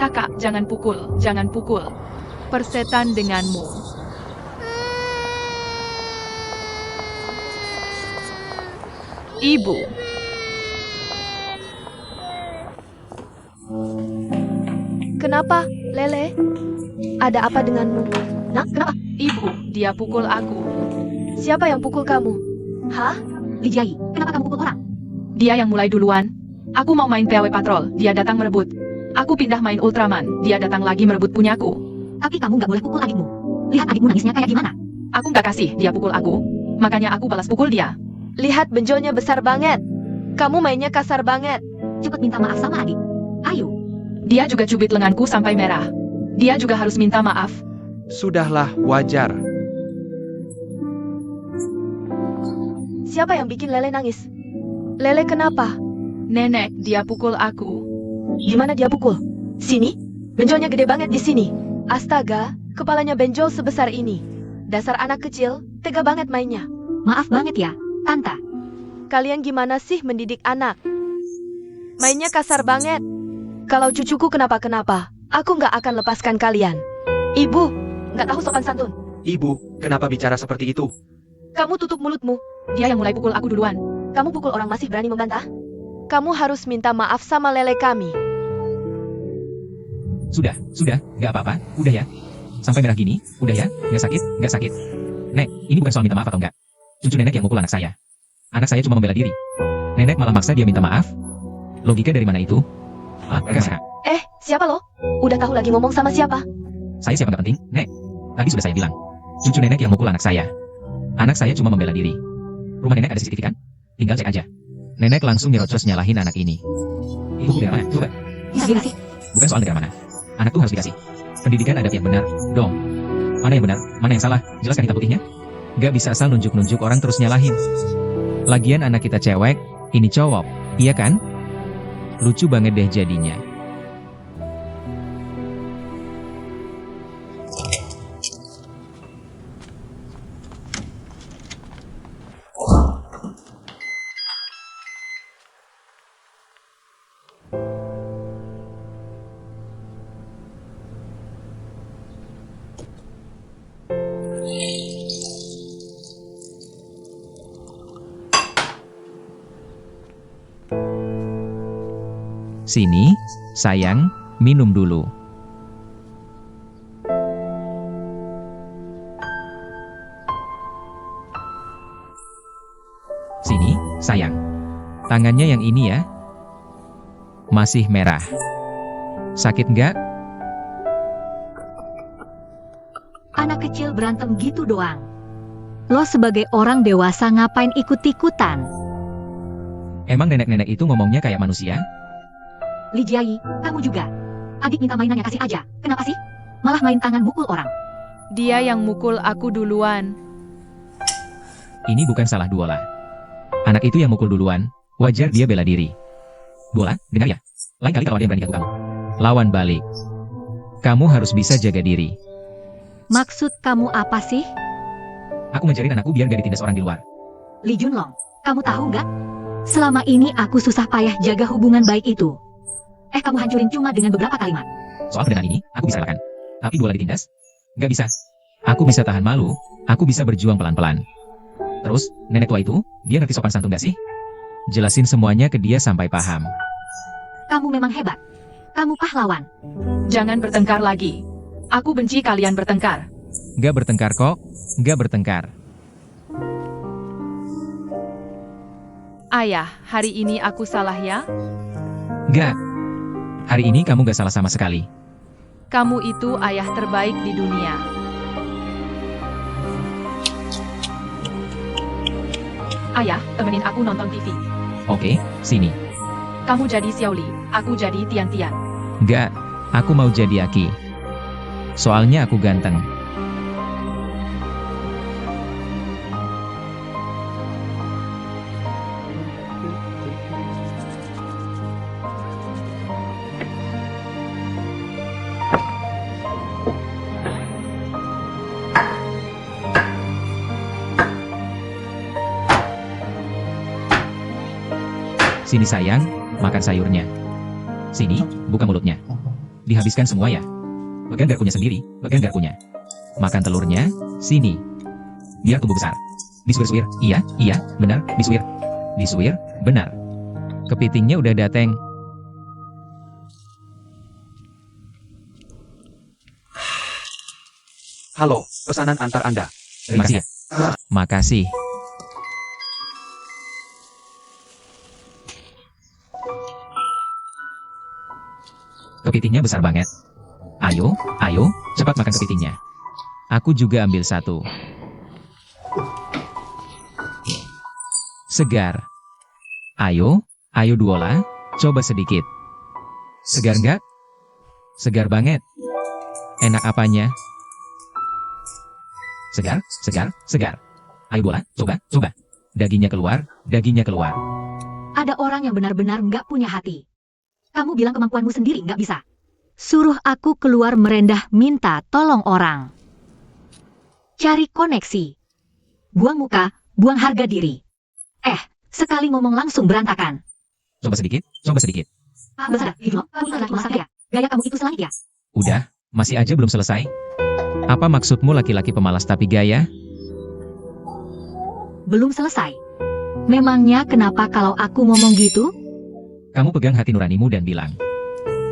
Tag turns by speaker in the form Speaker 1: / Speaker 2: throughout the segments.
Speaker 1: Kakak, jangan pukul, jangan pukul. Persetan denganmu. Ibu.
Speaker 2: Kenapa, Lele? Ada apa denganmu?
Speaker 3: Nak, kenapa?
Speaker 1: Ibu, dia pukul aku.
Speaker 2: Siapa yang pukul kamu?
Speaker 3: Hah? Lijai, kenapa kamu pukul orang?
Speaker 1: Dia yang mulai duluan. Aku mau main PW Patrol, dia datang merebut. Aku pindah main Ultraman, dia datang lagi merebut punyaku.
Speaker 3: Tapi kamu nggak boleh pukul adikmu. Lihat adikmu nangisnya kayak gimana.
Speaker 1: Aku nggak kasih dia pukul aku. Makanya aku balas pukul dia.
Speaker 2: Lihat benjolnya besar banget. Kamu mainnya kasar banget.
Speaker 3: Cepet minta maaf sama adik. Ayo.
Speaker 1: Dia juga cubit lenganku sampai merah. Dia juga harus minta maaf.
Speaker 4: Sudahlah, wajar.
Speaker 2: Siapa yang bikin Lele nangis? Lele kenapa?
Speaker 1: Nenek, dia pukul aku.
Speaker 2: Gimana dia pukul? Sini? Benjolnya gede banget di sini. Astaga, kepalanya benjol sebesar ini. Dasar anak kecil, tega banget mainnya.
Speaker 3: Maaf banget ya, Tante.
Speaker 2: Kalian gimana sih mendidik anak? Mainnya kasar banget. Kalau cucuku kenapa-kenapa, aku nggak akan lepaskan kalian. Ibu, nggak tahu sopan santun.
Speaker 4: Ibu, kenapa bicara seperti itu?
Speaker 2: Kamu tutup mulutmu.
Speaker 1: Dia yang mulai pukul aku duluan.
Speaker 3: Kamu pukul orang masih berani membantah?
Speaker 2: Kamu harus minta maaf sama Lele kami.
Speaker 5: Sudah, nggak apa-apa, udah ya. Sampai merah gini, udah ya, nggak sakit. Nek, ini bukan soal minta maaf atau enggak. Cucu nenek yang mukul anak saya. Anak saya cuma membela diri. Nenek malah maksa dia minta maaf. Logika dari mana itu? Kakak.
Speaker 2: Siapa lo? Udah tahu lagi ngomong sama siapa?
Speaker 5: Saya siapa nggak penting, Nek. Tadi sudah saya bilang. Cucu nenek yang mukul anak saya. Anak saya cuma membela diri. Rumah nenek ada CCTV kan? Tinggal cek aja. Nenek langsung nyerocos nyalahin anak ini. Itu dari mana? Coba.
Speaker 3: Bisa dikasih.
Speaker 5: Bukan soal negara mana. Anak tuh harus dikasih. Pendidikan ada yang benar, dong. Mana yang benar, mana yang salah, jelaskan hitam putihnya. Gak bisa asal nunjuk-nunjuk orang terus nyalahin. Lagian anak kita cewek, ini cowok, iya kan? Lucu banget deh jadinya. Sini, sayang, minum dulu. Sini, sayang. Tangannya yang ini ya. Masih merah. Sakit nggak?
Speaker 3: Anak kecil berantem gitu doang. Lo sebagai orang dewasa ngapain ikut-ikutan?
Speaker 5: Emang nenek-nenek itu ngomongnya kayak manusia?
Speaker 3: Lijai, kamu juga. Adik minta mainannya kasih aja. Kenapa sih? Malah main tangan mukul orang.
Speaker 1: Dia yang mukul aku duluan.
Speaker 5: Ini bukan salah Duola. Anak itu yang mukul duluan, wajar dia bela diri. Duola, dengar ya. Lain kali kalau ada yang berani ganggu kamu, lawan balik. Kamu harus bisa jaga diri.
Speaker 3: Maksud kamu apa sih?
Speaker 5: Aku ngajarin anakku biar gak ditindas orang di luar.
Speaker 3: Li Junlong, kamu tahu nggak? Selama ini aku susah payah jaga hubungan baik itu. Kamu hancurin cuma dengan beberapa kalimat.
Speaker 5: Soal kedengaran ini, aku bisa relakan. Tapi Duola ditindas? Gak bisa. Aku bisa tahan malu, aku bisa berjuang pelan-pelan. Terus, nenek tua itu, dia ngerti sopan santun gak sih? Jelasin semuanya ke dia sampai paham.
Speaker 3: Kamu memang hebat. Kamu pahlawan.
Speaker 1: Jangan bertengkar lagi. Aku benci kalian bertengkar.
Speaker 5: Gak bertengkar kok, gak bertengkar.
Speaker 1: Ayah, hari ini aku salah ya?
Speaker 5: Gak. Hari ini kamu gak salah sama sekali.
Speaker 1: Kamu itu ayah terbaik di dunia. Ayah, temenin aku nonton TV.
Speaker 5: Oke, sini.
Speaker 1: Kamu jadi Xiaoli, aku jadi Tian-Tian.
Speaker 5: Gak, aku mau jadi Aki. Soalnya aku ganteng. Sini sayang, makan sayurnya. Sini, buka mulutnya. Dihabiskan semua ya. Pegang garpunya sendiri, pegang garpunya. Makan telurnya, sini. Biar tumbuh besar. Disuir-suir, iya, benar, disuir. Disuir, benar. Kepitingnya udah dateng.
Speaker 4: Halo, pesanan antar Anda.
Speaker 5: Terima kasih ya. Makasih. Kepitingnya besar banget. Ayo, cepat makan kepitingnya. Aku juga ambil satu. Segar. Ayo Duola, coba sedikit. Segar nggak? Segar banget. Enak apanya? Segar. Ayo Duola, coba. Dagingnya keluar.
Speaker 3: Ada orang yang benar-benar nggak punya hati. Kamu bilang kemampuanmu sendiri nggak bisa.
Speaker 2: Suruh aku keluar merendah minta tolong orang. Cari koneksi.
Speaker 3: Buang muka, buang harga diri. Sekali ngomong langsung berantakan.
Speaker 5: Coba sedikit.
Speaker 3: Besar, Hijau, kamu itu laki masak ya? Gaya kamu itu selangit ya?
Speaker 5: Udah, masih aja belum selesai. Apa maksudmu laki-laki pemalas tapi gaya?
Speaker 3: Belum selesai. Memangnya kenapa kalau aku ngomong gitu?
Speaker 5: Kamu pegang hati nuranimu dan bilang,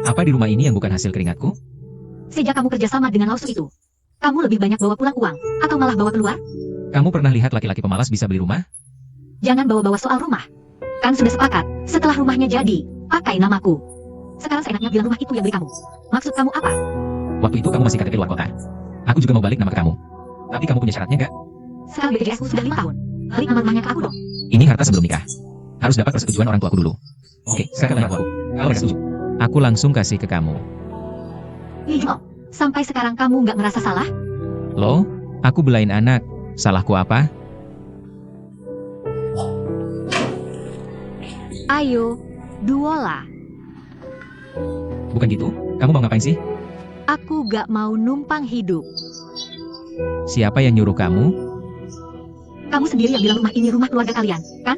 Speaker 5: apa di rumah ini yang bukan hasil keringatku?
Speaker 3: Sejak kamu kerjasama dengan Lausu itu, kamu lebih banyak bawa pulang uang, atau malah bawa keluar?
Speaker 5: Kamu pernah lihat laki-laki pemalas bisa beli rumah?
Speaker 3: Jangan bawa-bawa soal rumah. Kan sudah sepakat, setelah rumahnya jadi, pakai namaku. Sekarang seenaknya bilang rumah itu yang beli kamu. Maksud kamu apa?
Speaker 5: Waktu itu kamu masih KTP luar kota. Aku juga mau balik nama ke kamu. Tapi kamu punya syaratnya nggak?
Speaker 3: Sekarang BPJS-ku sudah 5 tahun. Balik nama rumahnya ke aku dong.
Speaker 5: Ini harta sebelum nikah. Harus dapat persetujuan orang tuaku dulu. Oke, sekarang aku. Kalau nggak setuju, aku langsung kasih ke kamu.
Speaker 3: Hijau, sampai sekarang kamu nggak ngerasa salah?
Speaker 5: Loh, aku belain anak. Salahku apa?
Speaker 2: Ayo, Duola.
Speaker 5: Bukan gitu? Kamu mau ngapain sih?
Speaker 2: Aku gak mau numpang hidup.
Speaker 5: Siapa yang nyuruh kamu?
Speaker 3: Kamu sendiri yang bilang rumah ini rumah keluarga kalian, kan?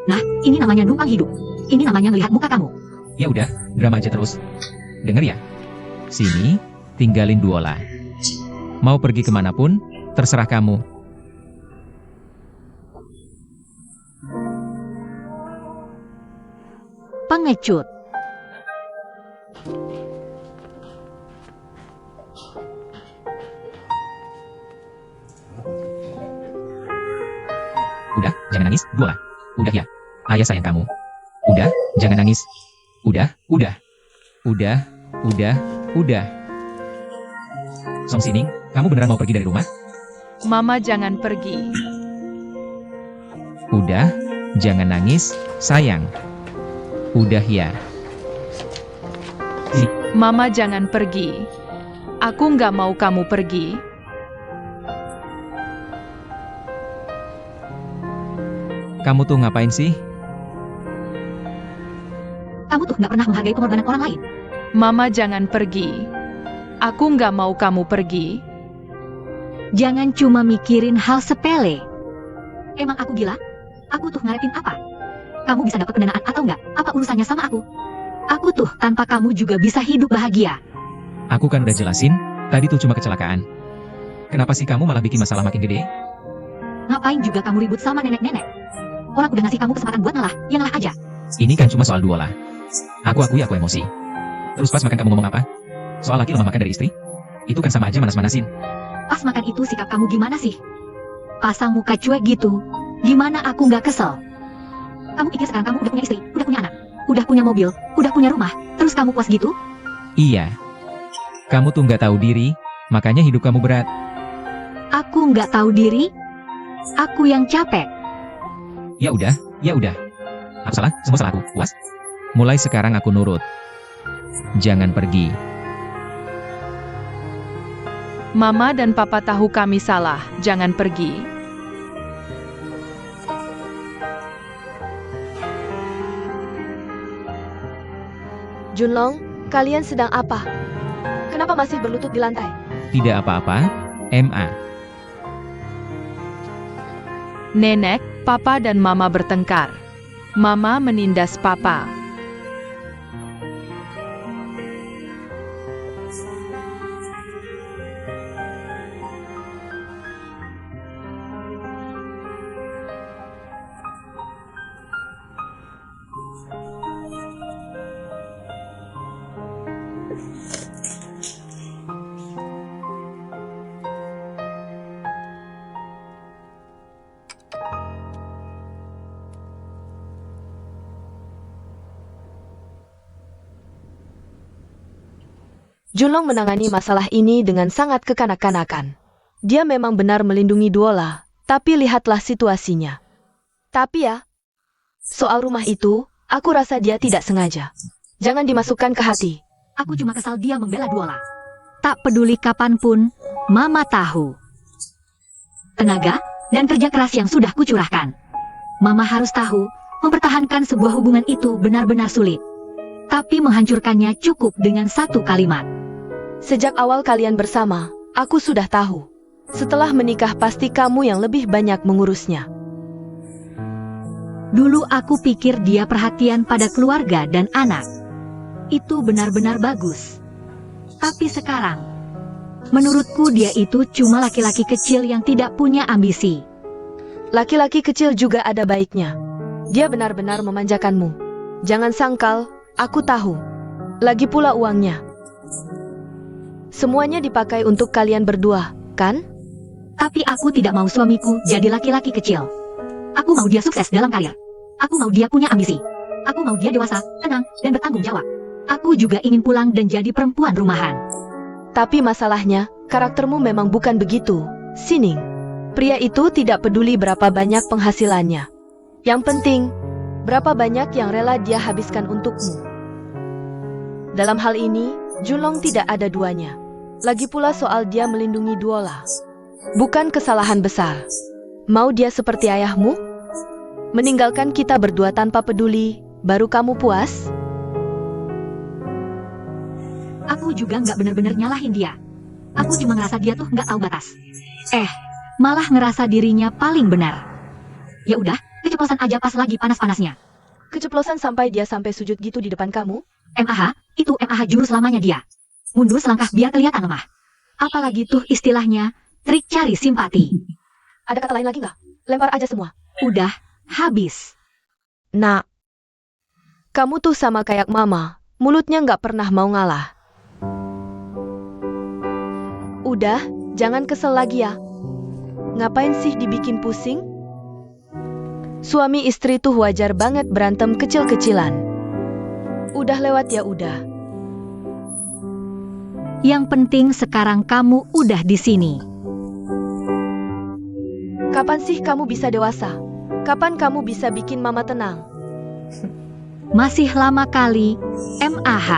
Speaker 3: Nah, ini namanya numpang hidup. Ini namanya ngelihat muka kamu.
Speaker 5: Ya udah, drama aja terus. Dengar ya. Sini, tinggalin Duola. Mau pergi kemanapun, terserah kamu.
Speaker 2: Pengecut.
Speaker 5: Udah, jangan nangis, Duola. Udah ya. Ayah sayang kamu. Udah, jangan nangis. Udah. Song Sining, kamu beneran mau pergi dari rumah?
Speaker 1: Mama jangan pergi.
Speaker 5: Udah, jangan nangis, sayang. Udah ya.
Speaker 1: Mama jangan pergi. Aku nggak mau kamu pergi.
Speaker 5: Kamu tuh ngapain sih?
Speaker 3: Kamu tuh nggak pernah menghargai pengorbanan orang lain.
Speaker 1: Mama jangan pergi. Aku nggak mau kamu pergi.
Speaker 2: Jangan cuma mikirin hal sepele.
Speaker 3: Emang aku gila? Aku tuh ngarepin apa? Kamu bisa dapat pendanaan atau enggak? Apa urusannya sama aku? Aku tuh tanpa kamu juga bisa hidup bahagia.
Speaker 5: Aku kan udah jelasin, tadi tuh cuma kecelakaan. Kenapa sih kamu malah bikin masalah makin gede?
Speaker 3: Ngapain juga kamu ribut sama nenek-nenek? Orang udah ngasih kamu kesempatan buat ngalah, ya ngalah aja.
Speaker 5: Ini kan cuma soal Duola. Aku akui aku emosi. Terus pas makan kamu ngomong apa? Soal laki lemah makan dari istri? Itu kan sama aja manas-manasin.
Speaker 3: Pas makan itu sikap kamu gimana sih? Pasang muka cuek gitu. Gimana aku nggak kesel? Kamu pikir sekarang kamu udah punya istri, udah punya anak, udah punya mobil, udah punya rumah, terus kamu puas gitu?
Speaker 5: Iya. Kamu tuh nggak tahu diri, makanya hidup kamu berat.
Speaker 2: Aku nggak tahu diri. Aku yang capek.
Speaker 5: Ya udah. Aku salah, semua salahku. Puas? Mulai sekarang aku nurut. Jangan pergi.
Speaker 1: Mama dan Papa tahu kami salah. Jangan pergi.
Speaker 2: Junlong, kalian sedang apa? Kenapa masih berlutut di lantai?
Speaker 5: Tidak apa-apa, MA.
Speaker 1: Nenek, Papa dan Mama bertengkar. Mama menindas Papa.
Speaker 2: Junlong menangani masalah ini dengan sangat kekanak-kanakan. Dia memang benar melindungi Duola, tapi lihatlah situasinya. Tapi ya, soal rumah itu, aku rasa dia tidak sengaja. Jangan dimasukkan ke hati.
Speaker 3: Aku cuma kesal dia membela Duola. Tak peduli kapanpun, Mama tahu. Tenaga dan kerja keras yang sudah kucurahkan. Mama harus tahu, mempertahankan sebuah hubungan itu benar-benar sulit. Tapi menghancurkannya cukup dengan satu kalimat.
Speaker 2: Sejak awal kalian bersama, aku sudah tahu. Setelah menikah pasti kamu yang lebih banyak mengurusnya.
Speaker 3: Dulu aku pikir dia perhatian pada keluarga dan anak. Itu benar-benar bagus. Tapi sekarang, menurutku dia itu cuma laki-laki kecil yang tidak punya ambisi.
Speaker 2: Laki-laki kecil juga ada baiknya. Dia benar-benar memanjakanmu. Jangan sangkal, aku tahu. Lagi pula uangnya. Semuanya dipakai untuk kalian berdua, kan?
Speaker 3: Tapi aku tidak mau suamiku jadi laki-laki kecil. Aku mau dia sukses dalam karir. Aku mau dia punya ambisi. Aku mau dia dewasa, tenang, dan bertanggung jawab. Aku juga ingin pulang dan jadi perempuan rumahan.
Speaker 2: Tapi masalahnya, karaktermu memang bukan begitu, Sining. Pria itu tidak peduli berapa banyak penghasilannya. Yang penting, berapa banyak yang rela dia habiskan untukmu. Dalam hal ini, Junlong tidak ada duanya. Lagi pula soal dia melindungi Duola. Bukan kesalahan besar. Mau dia seperti ayahmu? Meninggalkan kita berdua tanpa peduli, baru kamu puas?
Speaker 3: Aku juga nggak benar-benar nyalahin dia. Aku cuma ngerasa dia tuh nggak tahu batas. Malah ngerasa dirinya paling benar. Ya udah, keceplosan aja pas lagi panas-panasnya.
Speaker 2: Keceplosan sampai dia sampai sujud gitu di depan kamu?
Speaker 3: MAH, itu MAH jurus lamanya dia. Mundur selangkah biar kelihatan lemah. Apalagi tuh istilahnya, trik cari simpati.
Speaker 2: Ada kata lain lagi nggak? Lempar aja semua.
Speaker 3: Udah, habis.
Speaker 2: Nak, kamu tuh sama kayak mama, mulutnya nggak pernah mau ngalah. Udah, jangan kesel lagi ya. Ngapain sih dibikin pusing? Suami istri tuh wajar banget berantem kecil-kecilan. Udah lewat ya udah.
Speaker 3: Yang penting sekarang kamu udah di sini.
Speaker 2: Kapan sih kamu bisa dewasa? Kapan kamu bisa bikin mama tenang?
Speaker 3: Masih lama kali, MAH.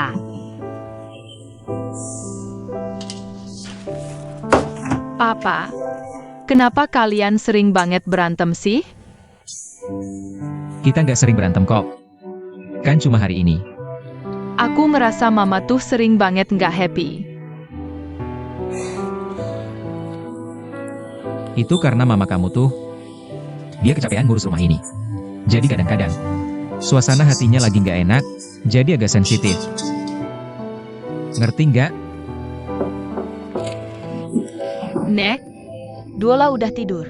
Speaker 1: Papa, kenapa kalian sering banget berantem sih?
Speaker 5: Kita nggak sering berantem kok. Kan cuma hari ini.
Speaker 1: Aku ngerasa mama tuh sering banget nggak happy.
Speaker 5: Itu karena mama kamu tuh, dia kecapean ngurus rumah ini. Jadi kadang-kadang, suasana hatinya lagi nggak enak, jadi agak sensitif. Ngerti nggak?
Speaker 1: Nek,
Speaker 2: Duola udah tidur.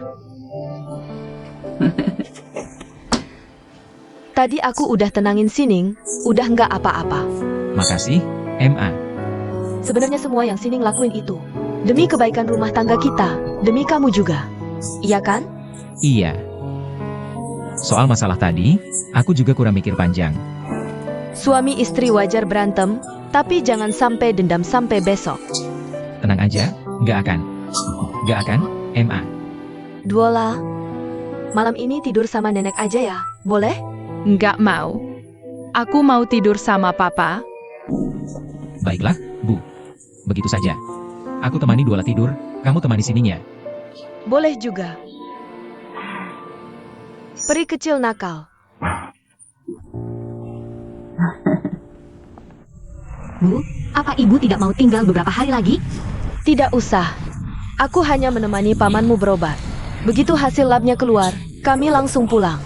Speaker 2: Tadi aku udah tenangin Sining, udah nggak apa-apa.
Speaker 5: Makasih, MA.
Speaker 2: Sebenarnya semua yang Sining lakuin itu demi kebaikan rumah tangga kita, demi kamu juga. Iya kan?
Speaker 5: Iya. Soal masalah tadi, aku juga kurang mikir panjang.
Speaker 2: Suami istri wajar berantem, tapi jangan sampai dendam sampai besok.
Speaker 5: Tenang aja, nggak akan. Nggak akan, MA.
Speaker 2: Duola, malam ini tidur sama nenek aja ya, boleh?
Speaker 1: nggak mau. Aku mau tidur sama papa.
Speaker 5: Baiklah, Bu. Begitu saja. Aku temani Duola tidur, kamu temani Siningnya.
Speaker 2: Boleh juga. Peri kecil nakal.
Speaker 3: Bu, apa ibu tidak mau tinggal beberapa hari lagi?
Speaker 2: Tidak usah. Aku hanya menemani pamanmu berobat. Begitu hasil labnya keluar, kami langsung pulang.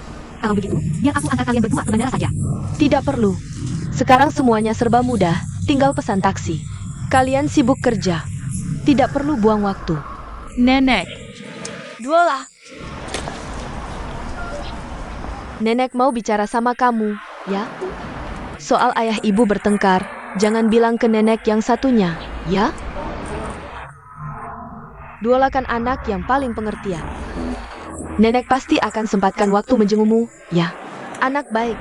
Speaker 3: Kalau begitu, biar aku antar kalian berdua ke bandara saja.
Speaker 2: Tidak perlu. Sekarang semuanya serba mudah, tinggal pesan taksi. Kalian sibuk kerja. Tidak perlu buang waktu.
Speaker 1: Nenek,
Speaker 2: Duola. Nenek mau bicara sama kamu, ya? Soal ayah ibu bertengkar, jangan bilang ke nenek yang satunya, ya? Duola kan anak yang paling pengertian. Nenek pasti akan sempatkan waktu menjengukmu, ya? Anak baik.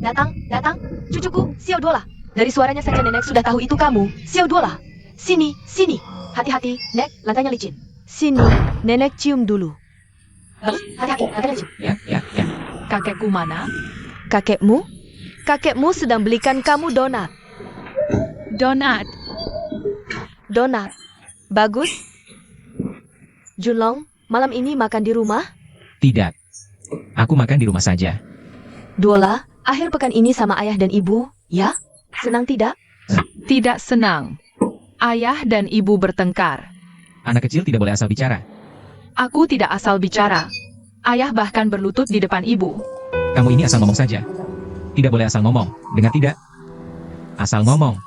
Speaker 1: Datang. Cucuku, Xiao Duola. Dari suaranya saja nenek sudah tahu itu kamu, Xiao Duola. Sini. Hati-hati, Nek, lantainya licin.
Speaker 2: Sini, nenek cium dulu.
Speaker 1: Hati-hati, lantainya licin.
Speaker 5: Ya.
Speaker 1: Kakekku mana?
Speaker 2: Kakekmu? Kakekmu sedang belikan kamu donat.
Speaker 1: Donat.
Speaker 2: Donat. Bagus. Junlong, malam ini makan di rumah?
Speaker 5: Tidak. Aku makan di rumah saja.
Speaker 2: Duola, akhir pekan ini sama ayah dan ibu, ya? Senang tidak?
Speaker 1: Tidak senang. Ayah dan ibu bertengkar.
Speaker 5: Anak kecil tidak boleh asal bicara.
Speaker 1: Aku tidak asal bicara. Ayah bahkan berlutut di depan ibu.
Speaker 5: Kamu ini asal ngomong saja. Tidak boleh asal ngomong. Dengar tidak? Asal ngomong.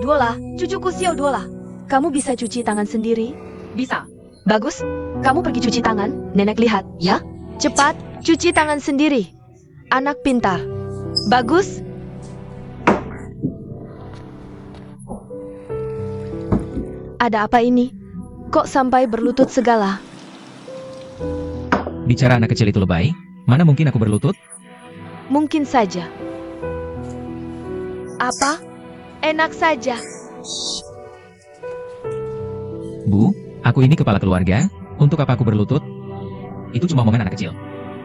Speaker 2: Duola, cucuku Xiao Duola. Kamu bisa cuci tangan sendiri?
Speaker 1: Bisa.
Speaker 2: Bagus. Kamu pergi cuci tangan, nenek lihat, ya? Cepat, cuci tangan sendiri. Anak pintar. Bagus. Ada apa ini? Kok sampai berlutut segala?
Speaker 5: Bicara anak kecil itu lebay. Mana mungkin aku berlutut?
Speaker 2: Mungkin saja. Apa? Enak saja.
Speaker 5: Bu, aku ini kepala keluarga. Untuk apa aku berlutut? Itu cuma omongan anak kecil.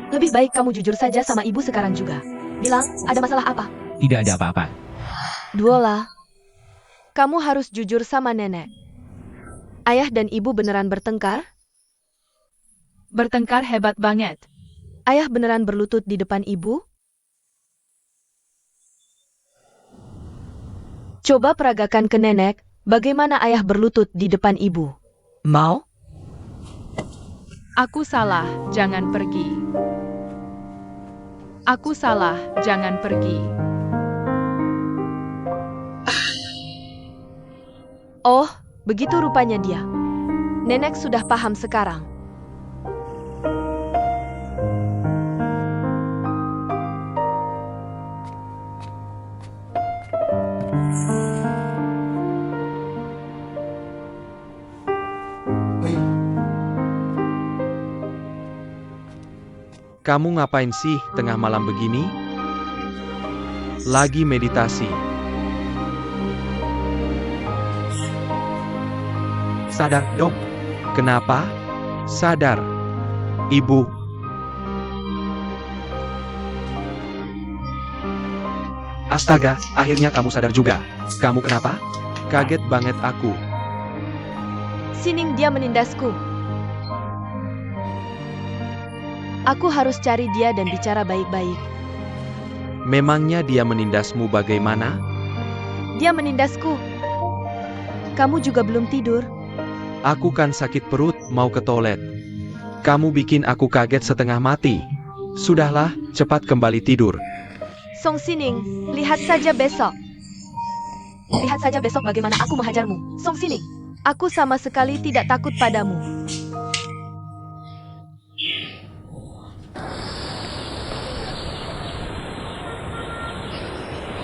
Speaker 2: Lebih baik kamu jujur saja sama ibu sekarang juga. Bilang, ada masalah apa?
Speaker 5: Tidak ada apa-apa.
Speaker 2: Duola, kamu harus jujur sama nenek. Ayah dan ibu beneran bertengkar?
Speaker 1: Bertengkar hebat banget.
Speaker 2: Ayah beneran berlutut di depan ibu? Coba peragakan ke nenek, bagaimana ayah berlutut di depan ibu. Mau?
Speaker 1: Aku salah, jangan pergi. Aku salah, jangan pergi.
Speaker 2: Oh, begitu rupanya dia. Nenek sudah paham sekarang.
Speaker 6: Kamu ngapain sih tengah malam begini? Lagi meditasi.
Speaker 4: Sadar, Dong.
Speaker 6: Kenapa? Sadar. Ibu.
Speaker 4: Astaga, akhirnya kamu sadar juga. Kamu kenapa?
Speaker 6: Kaget banget aku.
Speaker 2: Sining dia menindasku. Aku harus cari dia dan bicara baik-baik.
Speaker 6: Memangnya dia menindasmu bagaimana?
Speaker 2: Dia menindasku. Kamu juga belum tidur.
Speaker 6: Aku kan sakit perut, mau ke toilet. Kamu bikin aku kaget setengah mati. Sudahlah, cepat kembali tidur.
Speaker 2: Song Sining, lihat saja besok.
Speaker 1: Lihat saja besok bagaimana aku menghajarmu. Song Sining.
Speaker 2: Aku sama sekali tidak takut padamu.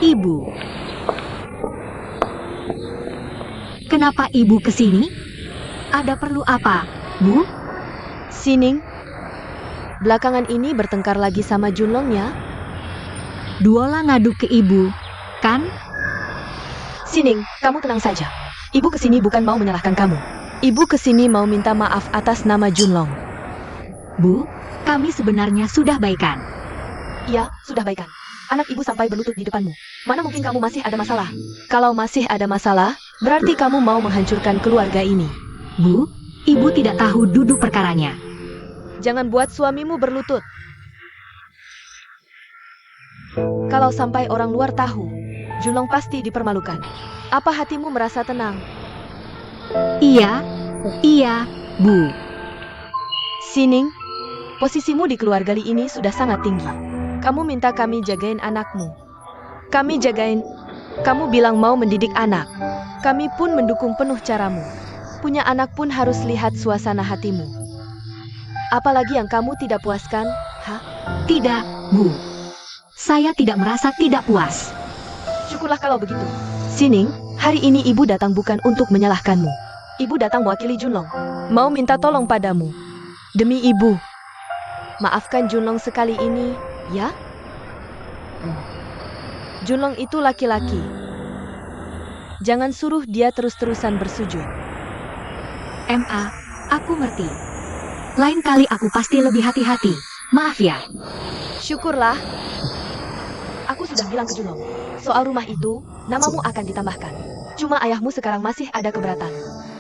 Speaker 3: Ibu. Kenapa ibu kesini? Ada perlu apa, Bu?
Speaker 2: Sining, belakangan ini bertengkar lagi sama Junlong ya?
Speaker 3: Duola ngadu ke ibu, kan?
Speaker 1: Sining, kamu tenang saja. Ibu kesini bukan mau menyalahkan kamu.
Speaker 2: Ibu kesini mau minta maaf atas nama Junlong.
Speaker 3: Bu, kami sebenarnya sudah baikan.
Speaker 1: Iya, sudah baikan. Anak ibu sampai berlutut di depanmu. Mana mungkin kamu masih ada masalah?
Speaker 2: Kalau masih ada masalah, berarti kamu mau menghancurkan keluarga ini.
Speaker 3: Bu, ibu tidak tahu duduk perkaranya.
Speaker 2: Jangan buat suamimu berlutut. Kalau sampai orang luar tahu, Junlong pasti dipermalukan. Apa hatimu merasa tenang?
Speaker 3: Iya, Bu.
Speaker 2: Sining, posisimu di keluarga Li ini sudah sangat tinggi. Kamu minta kami jagain anakmu. Kami jagain. Kamu bilang mau mendidik anak. Kami pun mendukung penuh caramu. Punya anak pun harus lihat suasana hatimu. Apalagi yang kamu tidak puaskan,
Speaker 3: Tidak, Bu. Saya tidak merasa tidak puas.
Speaker 1: Syukurlah kalau begitu.
Speaker 2: Sining, hari ini ibu datang bukan untuk menyalahkanmu.
Speaker 1: Ibu datang mewakili Junlong.
Speaker 2: Mau minta tolong padamu. Demi ibu. Maafkan Junlong sekali ini, ya? Junlong itu laki-laki. Jangan suruh dia terus-terusan bersujud.
Speaker 3: Ma, aku ngerti. Lain kali aku pasti lebih hati-hati. Maaf ya.
Speaker 2: Syukurlah.
Speaker 1: Aku sudah bilang ke Junlong. Soal rumah itu, namamu akan ditambahkan. Cuma ayahmu sekarang masih ada keberatan.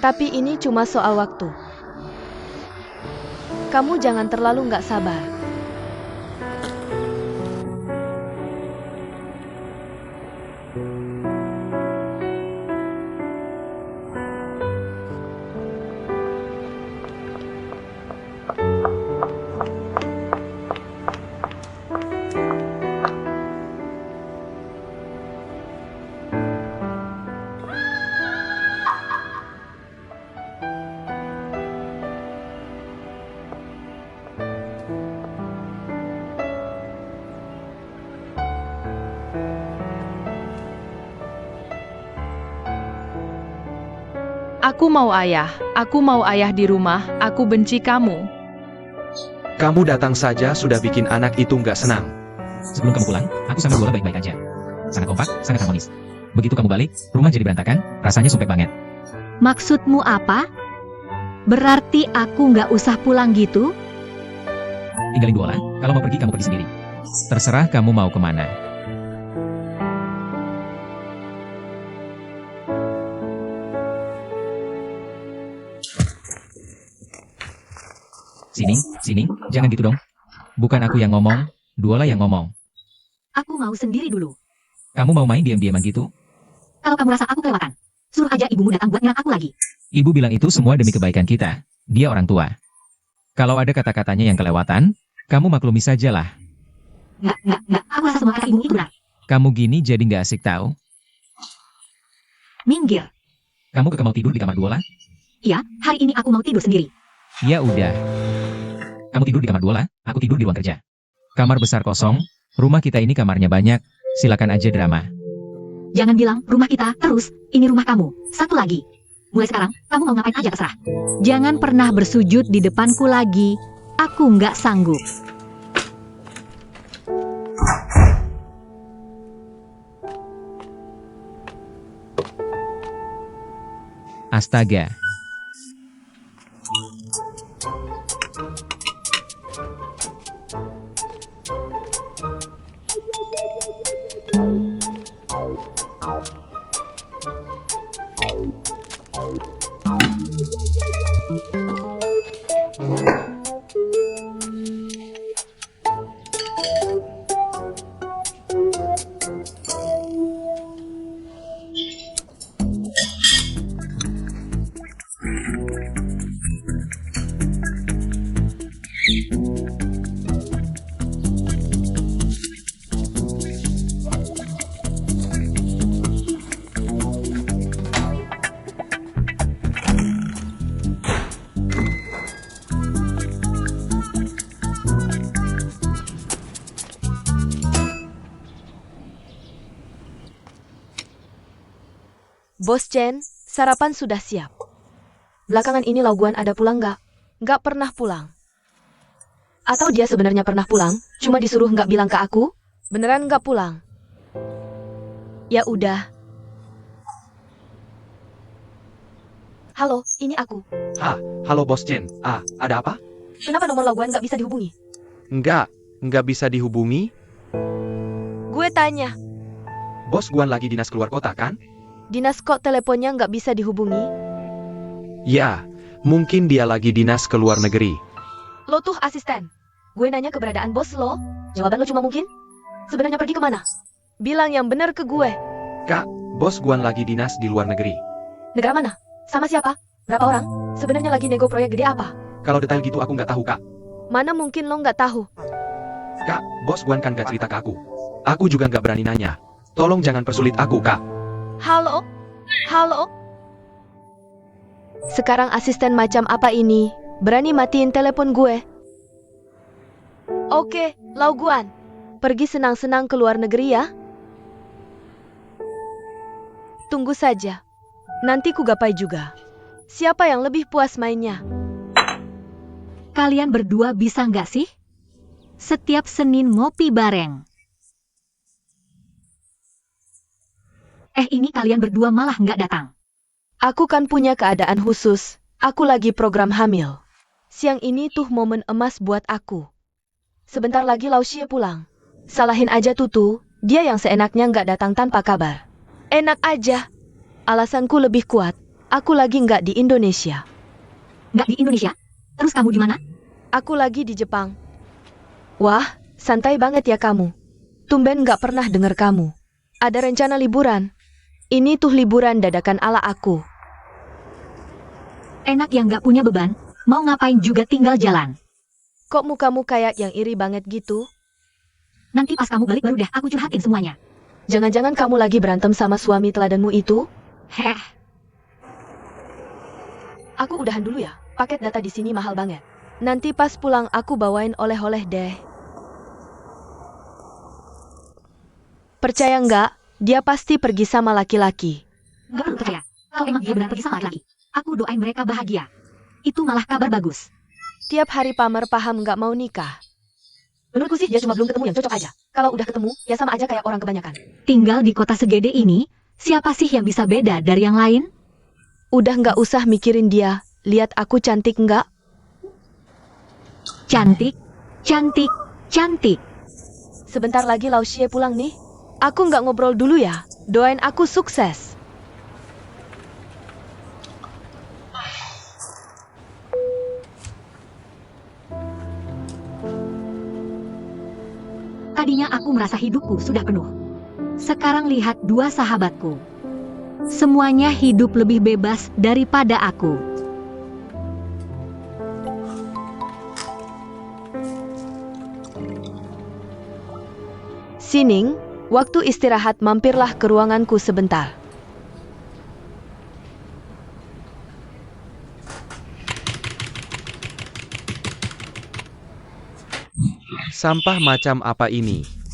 Speaker 2: Tapi ini cuma soal waktu. Kamu jangan terlalu nggak sabar.
Speaker 7: Aku mau ayah di rumah, aku benci kamu.
Speaker 6: Kamu datang saja sudah bikin anak itu nggak senang.
Speaker 5: Sebelum kamu pulang, aku sama Duola baik-baik aja. Sangat kompak, sangat harmonis. Begitu kamu balik, rumah jadi berantakan, rasanya sumpek banget.
Speaker 3: Maksudmu apa? Berarti aku nggak usah pulang gitu?
Speaker 5: Tinggalin Duola, kalau mau pergi kamu pergi sendiri. Terserah kamu mau kemana. Sini, jangan gitu dong. Bukan aku yang ngomong, Duola yang ngomong.
Speaker 3: Aku mau sendiri dulu.
Speaker 5: Kamu mau main diam-diaman gitu?
Speaker 3: Kalau kamu rasa aku kelewatan, suruh aja ibumu datang buat nyerang aku lagi.
Speaker 5: Ibu bilang itu semua demi kebaikan kita. Dia orang tua. Kalau ada kata-katanya yang kelewatan, kamu maklumi sajalah.
Speaker 3: Nggak. Aku rasa semua kata ibumu itu benar.
Speaker 5: Kamu gini jadi nggak asik tahu.
Speaker 3: Minggir.
Speaker 5: Kamu mau tidur di kamar Duola?
Speaker 3: Iya, hari ini aku mau tidur sendiri.
Speaker 5: Ya udah. Kamu tidur di kamar Duola, aku tidur di ruang kerja. Kamar besar kosong, rumah kita ini kamarnya banyak, silakan aja drama.
Speaker 3: Jangan bilang rumah kita terus, ini rumah kamu. Satu lagi. Mulai sekarang, kamu mau ngapain aja terserah. Jangan pernah bersujud di depanku lagi. Aku nggak sanggup.
Speaker 5: Astaga.
Speaker 2: Bos Chen, sarapan sudah siap.
Speaker 1: Belakangan ini Lau Guan ada pulang nggak?
Speaker 2: Nggak pernah pulang.
Speaker 1: Atau dia sebenarnya pernah pulang, cuma disuruh nggak bilang ke aku?
Speaker 2: Beneran nggak pulang? Ya udah.
Speaker 1: Halo, ini aku.
Speaker 6: Halo Bos Chen. Ada apa?
Speaker 1: Kenapa nomor Lau Guan nggak bisa dihubungi?
Speaker 6: Nggak bisa dihubungi.
Speaker 2: Gue tanya,
Speaker 6: Bos Guan lagi dinas keluar kota kan?
Speaker 2: dinas kok teleponnya nggak bisa dihubungi?
Speaker 6: Ya, mungkin dia lagi dinas ke luar negeri.
Speaker 1: Lo tuh asisten. Gue nanya keberadaan bos lo, jawaban lo cuma mungkin. Sebenarnya pergi kemana?
Speaker 2: Bilang yang bener ke gue.
Speaker 6: Kak, Bos Guan lagi dinas di luar negeri.
Speaker 1: Negara mana? Sama siapa? Berapa orang? Sebenarnya lagi nego proyek gede apa?
Speaker 6: Kalau detail gitu aku nggak tahu, Kak.
Speaker 2: Mana mungkin lo nggak tahu?
Speaker 6: Kak, bos Guan kan gak cerita ke aku. Aku juga gak berani nanya. Tolong jangan persulit aku, Kak.
Speaker 2: Halo? Halo? Sekarang asisten macam apa ini? Berani matiin telepon gue? Oke, Lau Guan. Pergi senang-senang ke luar negeri ya. Tunggu saja. Nanti ku gapai juga. Siapa yang lebih puas mainnya?
Speaker 3: Kalian berdua bisa nggak sih? Setiap Senin ngopi bareng. Ini kalian berdua malah nggak datang.
Speaker 2: Aku kan punya keadaan khusus. Aku lagi program hamil. Siang ini tuh momen emas buat aku. Sebentar lagi Lau Xie pulang. Salahin aja Tutu, dia yang seenaknya nggak datang tanpa kabar. Enak aja. Alasanku lebih kuat. Aku lagi nggak di Indonesia.
Speaker 3: Nggak di Indonesia? Terus kamu di mana?
Speaker 2: Aku lagi di Jepang. Wah, santai banget ya kamu. Tumben nggak pernah dengar kamu. Ada rencana liburan. Ini tuh liburan dadakan ala aku.
Speaker 3: Enak yang nggak punya beban, mau ngapain juga tinggal jalan.
Speaker 2: Kok mukamu kayak yang iri banget gitu?
Speaker 3: Nanti pas kamu balik baru deh aku curhatin semuanya.
Speaker 2: Jangan-jangan kamu lagi berantem sama suami teladanmu itu?
Speaker 3: Heh,
Speaker 2: Aku udahan dulu ya. Paket data di sini mahal banget. Nanti pas pulang aku bawain oleh-oleh deh. Percaya nggak? Dia pasti pergi sama laki-laki.
Speaker 3: nggak perlu percaya. Kalau emang dia benar pergi sama laki, aku doain mereka bahagia. Itu malah kabar bagus.
Speaker 2: Tiap hari pamer paham nggak mau nikah. Menurutku sih dia cuma belum ketemu yang cocok aja. Kalau udah ketemu, ya sama aja kayak orang kebanyakan.
Speaker 3: Tinggal di kota segede ini, siapa sih yang bisa beda dari yang lain?
Speaker 2: Udah nggak usah mikirin dia. Lihat aku cantik nggak?
Speaker 3: Cantik, cantik, cantik.
Speaker 2: Sebentar lagi Lau Xie pulang nih. Aku nggak ngobrol dulu ya. Doain aku sukses.
Speaker 3: Tadinya aku merasa hidupku sudah penuh. Sekarang lihat dua sahabatku. Semuanya hidup lebih bebas daripada aku.
Speaker 2: Sining, waktu istirahat mampirlah ke ruanganku sebentar.
Speaker 6: Sampah macam apa ini?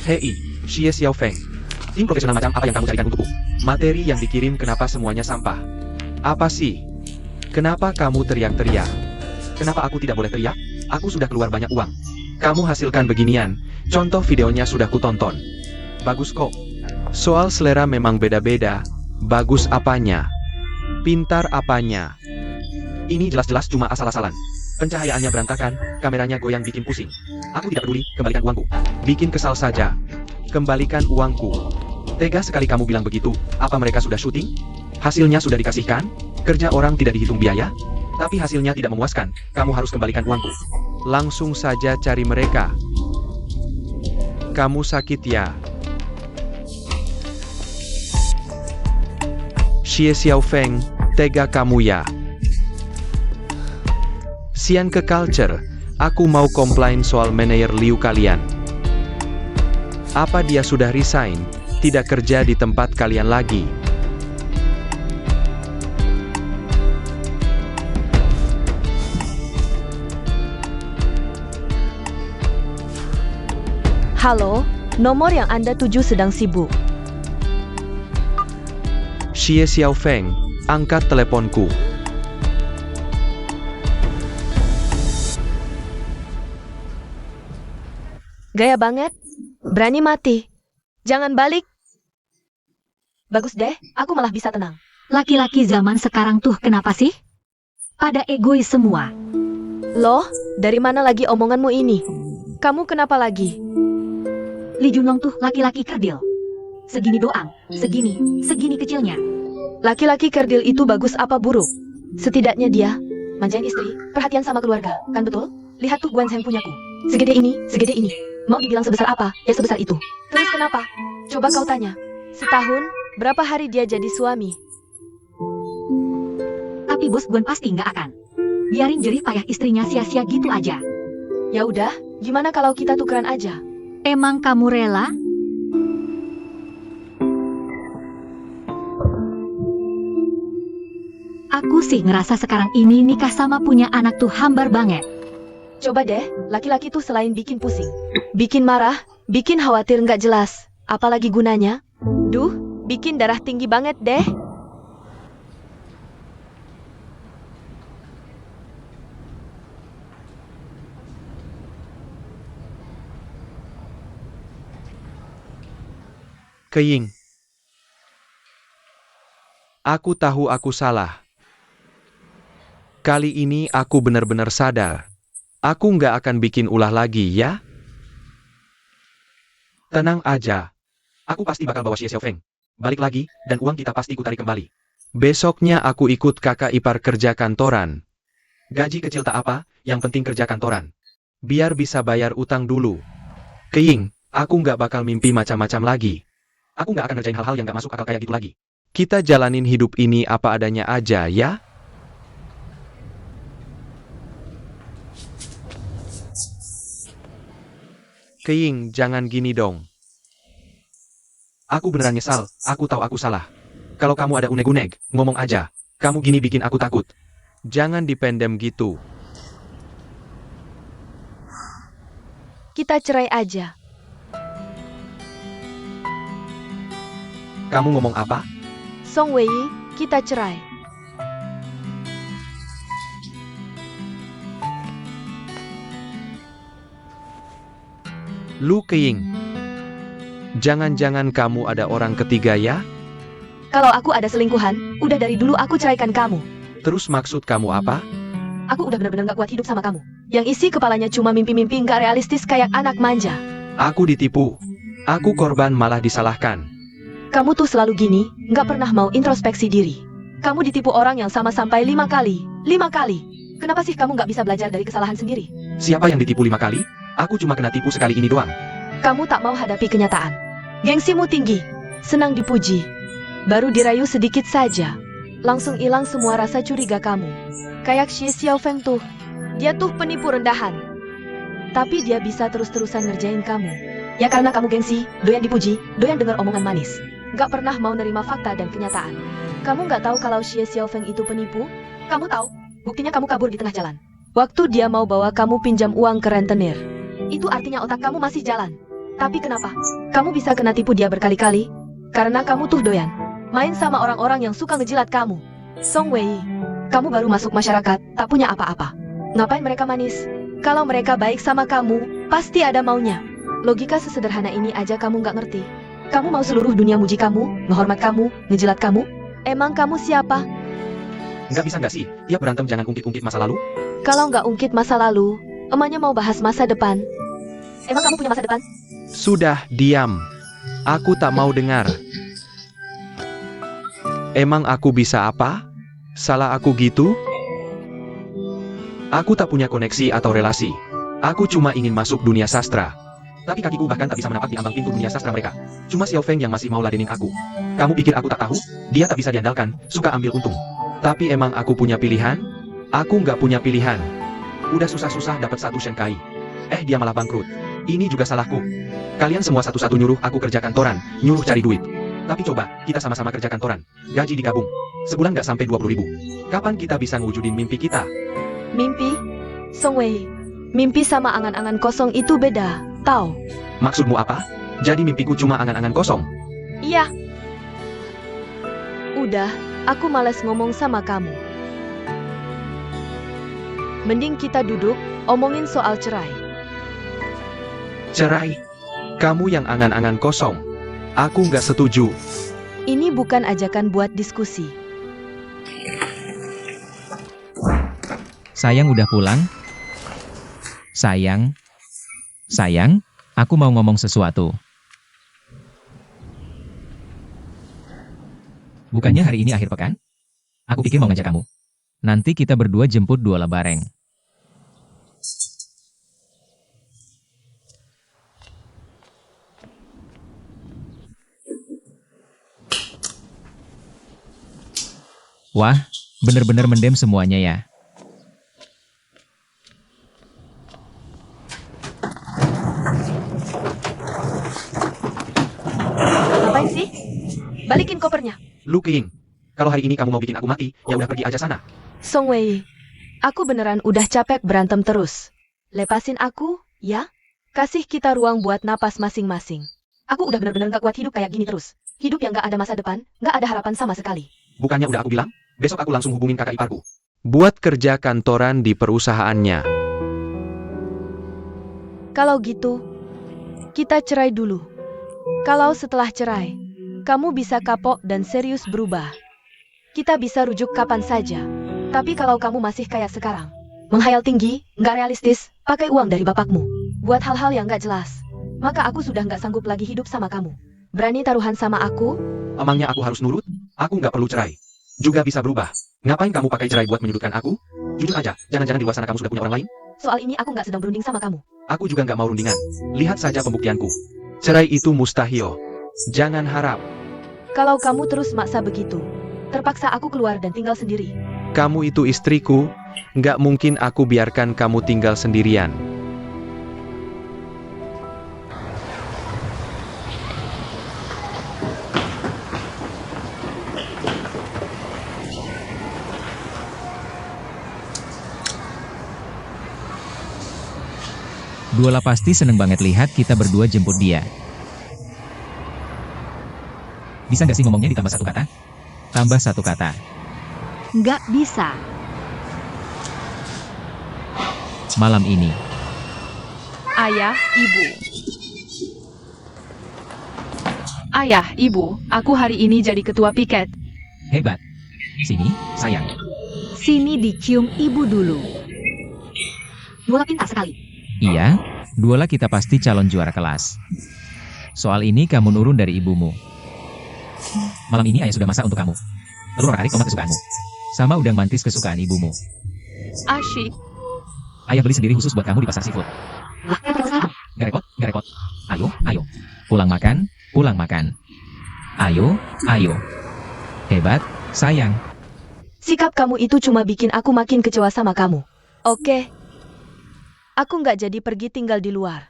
Speaker 6: Hei, Xie Xiaofeng. Tim profesional macam apa yang kamu carikan untukku? Materi yang dikirim kenapa semuanya sampah? Apa sih? Kenapa kamu teriak-teriak? Kenapa aku tidak boleh teriak? Aku sudah keluar banyak uang. Kamu hasilkan beginian. Contoh videonya sudah kutonton. Bagus kok. Soal selera memang beda-beda. Bagus apanya? Pintar apanya? Ini jelas-jelas cuma asal-asalan. Pencahayaannya berantakan, kameranya goyang bikin pusing. Aku tidak peduli, kembalikan uangku. Bikin kesal saja. Kembalikan uangku. Tega sekali kamu bilang begitu. Apa mereka sudah syuting? Hasilnya sudah dikasihkan? Kerja orang tidak dihitung biaya? Tapi hasilnya tidak memuaskan. Kamu harus kembalikan uangku. Langsung saja cari mereka. Kamu sakit ya? Xie Xiaofeng, tega kamu ya? Sian ke culture, aku mau komplain soal manajer Liu kalian. Apa dia sudah resign, tidak kerja di tempat kalian lagi?
Speaker 2: Halo, nomor yang Anda tuju sedang sibuk.
Speaker 6: Xie Xiaofeng, angkat teleponku.
Speaker 2: Gaya banget. Berani mati. Jangan balik. Bagus deh, aku malah bisa tenang.
Speaker 3: Laki-laki zaman sekarang tuh kenapa sih? Pada egois semua.
Speaker 2: Loh, dari mana lagi omonganmu ini? Kamu kenapa lagi?
Speaker 3: Li Junlong tuh laki-laki kerdil. Segini doang, segini kecilnya.
Speaker 2: Laki-laki kerdil itu bagus apa buruk? Setidaknya dia manjain istri, perhatian sama keluarga, kan betul? Lihat tuh Guan Zheng punyaku. Segede ini. Mau dibilang sebesar apa, ya sebesar itu. Terus kenapa? Coba kau tanya. Setahun, berapa hari dia jadi suami?
Speaker 3: Tapi Tapi bos Guan pasti nggak akan biarin jerih payah istrinya sia-sia gitu aja.
Speaker 2: Ya udah, gimana kalau kita tukeran aja?
Speaker 3: Emang kamu rela? Aku sih ngerasa sekarang ini nikah sama punya anak tuh hambar banget.
Speaker 2: Coba deh, laki-laki tuh selain bikin pusing, bikin marah, bikin khawatir nggak jelas, apalagi gunanya? Duh, bikin darah tinggi banget deh.
Speaker 6: Keying. Aku tahu aku salah. Kali ini aku benar-benar sadar. Aku nggak akan bikin ulah lagi, ya? Tenang aja. Aku pasti bakal bawa Xie Xiaofeng balik lagi, dan uang kita pasti kutarik kembali. Besoknya aku ikut kakak ipar kerja kantoran. Gaji kecil tak apa, yang penting kerja kantoran. Biar bisa bayar utang dulu. Keying, aku nggak bakal mimpi macam-macam lagi. Aku nggak akan ngerjain hal-hal yang nggak masuk akal kayak gitu lagi. Kita jalanin hidup ini apa adanya aja, ya? Keying, jangan gini dong. Aku beneran nyesal, aku tahu aku salah. Kalau kamu ada unek-unek, ngomong aja. Kamu gini bikin aku takut. Jangan dipendem gitu.
Speaker 2: Kita cerai aja.
Speaker 6: Kamu ngomong apa?
Speaker 2: Song Wei, kita cerai.
Speaker 6: Lu Keying. Jangan-jangan kamu ada orang ketiga ya?
Speaker 2: Kalau aku ada selingkuhan, udah dari dulu aku ceraikan kamu.
Speaker 6: Terus maksud kamu apa?
Speaker 2: Aku udah benar-benar gak kuat hidup sama kamu. Yang isi kepalanya cuma mimpi-mimpi gak realistis kayak anak manja.
Speaker 6: Aku ditipu. Aku korban malah disalahkan.
Speaker 2: Kamu tuh selalu gini, gak pernah mau introspeksi diri. Kamu ditipu orang yang sama sampai 5 kali. 5 kali. Kenapa sih kamu gak bisa belajar dari kesalahan sendiri?
Speaker 6: Siapa yang ditipu 5 kali? Aku cuma kena tipu sekali ini doang.
Speaker 2: Kamu tak mau hadapi kenyataan. Gengsimu tinggi, senang dipuji. Baru dirayu sedikit saja, langsung hilang semua rasa curiga kamu. Kayak Xie Xiaofeng tuh, dia tuh penipu rendahan. Tapi dia bisa terus-terusan ngerjain kamu. Ya karena kamu gengsi, doyan dipuji, doyan dengar omongan manis. Gak pernah mau nerima fakta dan kenyataan. Kamu gak tahu kalau Xie Xiaofeng itu penipu? Kamu tahu, buktinya kamu kabur di tengah jalan. Waktu dia mau bawa kamu pinjam uang ke rentenir. Itu artinya otak kamu masih jalan. Tapi kenapa? Kamu bisa kena tipu dia berkali-kali? Karena kamu tuh doyan main sama orang-orang yang suka ngejilat kamu. Song Wei, kamu baru masuk masyarakat, tak punya apa-apa. Ngapain mereka manis? Kalau mereka baik sama kamu, pasti ada maunya. Logika sesederhana ini aja kamu nggak ngerti. Kamu mau seluruh dunia muji kamu, ngehormat kamu, ngejilat kamu? Emang kamu siapa?
Speaker 6: Nggak bisa nggak sih? Tiap berantem jangan ungkit-ungkit masa lalu.
Speaker 2: Kalau nggak ungkit masa lalu, emaknya mau bahas masa depan. Emang kamu punya masa depan?
Speaker 6: Sudah, diam. Aku tak mau dengar. Emang aku bisa apa? Salah aku gitu? Aku tak punya koneksi atau relasi. Aku cuma ingin masuk dunia sastra. Tapi kakiku bahkan tak bisa menapak di ambang pintu dunia sastra mereka. Cuma Xiaofeng yang masih mau ladenin aku. Kamu pikir aku tak tahu? Dia tak bisa diandalkan, suka ambil untung. Tapi emang aku punya pilihan? Aku nggak punya pilihan. Udah susah-susah dapat satu Shenkai. Dia malah bangkrut. Ini juga salahku. Kalian semua satu-satu nyuruh aku kerja kantoran, nyuruh cari duit. Tapi coba, kita sama-sama kerja kantoran. Gaji digabung. Sebulan nggak sampai 20.000. Kapan kita bisa ngewujudin mimpi kita?
Speaker 2: Mimpi? Song Wei, mimpi sama angan-angan kosong itu beda, tahu?
Speaker 6: Maksudmu apa? Jadi mimpiku cuma angan-angan kosong?
Speaker 2: Iya. Udah, aku malas ngomong sama kamu. Mending kita duduk, omongin soal cerai.
Speaker 6: Cerai? Kamu yang angan-angan kosong. Aku nggak setuju.
Speaker 2: Ini bukan ajakan buat diskusi.
Speaker 5: Sayang udah pulang? Sayang? Sayang, aku mau ngomong sesuatu. Bukannya hari ini akhir pekan? Aku pikir mau ngajak kamu. Nanti kita berdua jemput dua Bareng. Wah, Bener-bener mendem semuanya ya.
Speaker 2: Ngapain sih? Balikin kopernya.
Speaker 6: Lu King, kalau hari ini kamu mau bikin aku mati, ya udah pergi aja sana.
Speaker 2: Song Wei, aku beneran udah capek berantem terus. Lepasin aku, ya? Kasih kita ruang buat napas masing-masing.
Speaker 1: Aku udah bener-bener gak kuat hidup kayak gini terus. Hidup yang gak ada masa depan, gak ada harapan sama sekali.
Speaker 6: Bukannya udah aku bilang, besok aku langsung hubungin kakak iparku. Buat kerja kantoran di perusahaannya.
Speaker 2: Kalau gitu, kita cerai dulu. Kalau setelah cerai, kamu bisa kapok dan serius berubah. Kita bisa rujuk kapan saja.
Speaker 1: Tapi kalau kamu masih kayak sekarang, menghayal tinggi, gak realistis, pakai uang dari bapakmu, buat hal-hal yang gak jelas, maka aku sudah gak sanggup lagi hidup sama kamu.
Speaker 2: Berani taruhan sama aku?
Speaker 6: Emangnya aku harus nurut? Aku nggak perlu cerai. Juga bisa berubah. Ngapain kamu pakai cerai buat menyudutkan aku? Jujur aja, jangan-jangan di luar sana kamu sudah punya orang lain?
Speaker 1: Soal ini aku gak sedang berunding sama kamu.
Speaker 6: Aku juga nggak mau rundingan. Lihat saja pembuktianku. Cerai itu mustahil. Jangan harap.
Speaker 2: Kalau kamu terus maksa begitu,
Speaker 1: Terpaksa aku keluar dan tinggal sendiri.
Speaker 6: Kamu itu istriku. Nggak mungkin aku biarkan kamu tinggal sendirian.
Speaker 5: Duola pasti seneng banget lihat kita berdua jemput dia. Bisa nggak sih ngomongnya ditambah satu kata? Tambah satu kata.
Speaker 3: Nggak bisa.
Speaker 5: Malam ini.
Speaker 7: Ayah, Ibu. Ayah, Ibu, aku hari ini jadi ketua piket.
Speaker 5: Hebat. Sini, sayang.
Speaker 3: Sini dicium ibu dulu.
Speaker 1: Bola pintar sekali.
Speaker 5: Iya, Duola kita pasti calon juara kelas. Soal ini kamu nurun dari ibumu. Malam ini ayah sudah masak untuk kamu. Telur orak-arik tomat kesukaanmu. Sama udang mantis kesukaan ibumu.
Speaker 7: Asyik.
Speaker 5: Ayah beli sendiri khusus buat kamu di pasar seafood.
Speaker 1: Lah, kenapa sekarang?
Speaker 5: Gak repot, gak repot. Ayo, ayo. Pulang makan, pulang makan. Ayo, ayo. Hebat, sayang.
Speaker 2: sikap kamu itu cuma bikin aku makin kecewa sama kamu. Oke. Aku nggak jadi pergi tinggal di luar.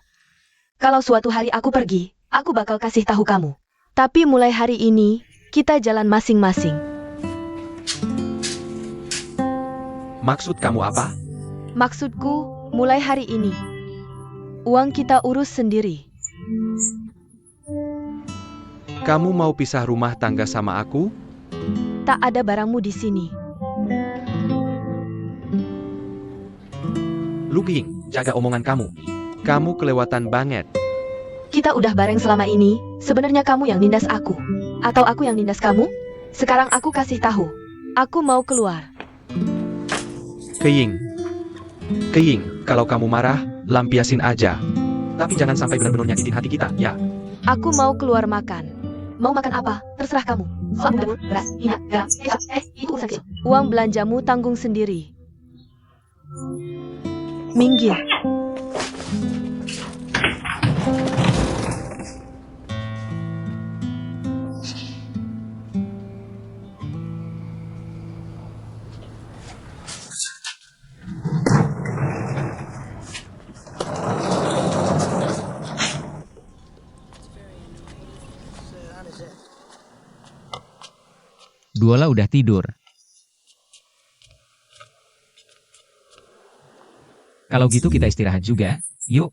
Speaker 1: Kalau suatu hari aku pergi, aku bakal kasih tahu kamu.
Speaker 2: Tapi mulai hari ini, kita jalan masing-masing.
Speaker 6: Maksud kamu apa?
Speaker 2: Maksudku, mulai hari ini, uang kita urus sendiri.
Speaker 6: Kamu mau pisah rumah tangga sama aku?
Speaker 2: Tak ada barangmu di sini.
Speaker 6: Luking, jaga omongan kamu. Kamu kelewatan banget.
Speaker 1: Kita udah bareng selama ini, sebenarnya kamu yang nindas aku. Atau aku yang nindas kamu? Sekarang aku kasih tahu.
Speaker 2: Aku mau keluar.
Speaker 6: Keying. Keying, kalau kamu marah, lampiasin aja. Tapi jangan sampai benar-benar nyakitin hati kita, ya.
Speaker 2: Aku mau keluar makan.
Speaker 1: Mau makan apa? Terserah kamu. Soal dapur, beras, minyak, garam, itu urusan kecil.
Speaker 2: Uang belanjamu tanggung sendiri. Minggir.
Speaker 5: Duola udah tidur. Kalau gitu kita istirahat juga, yuk.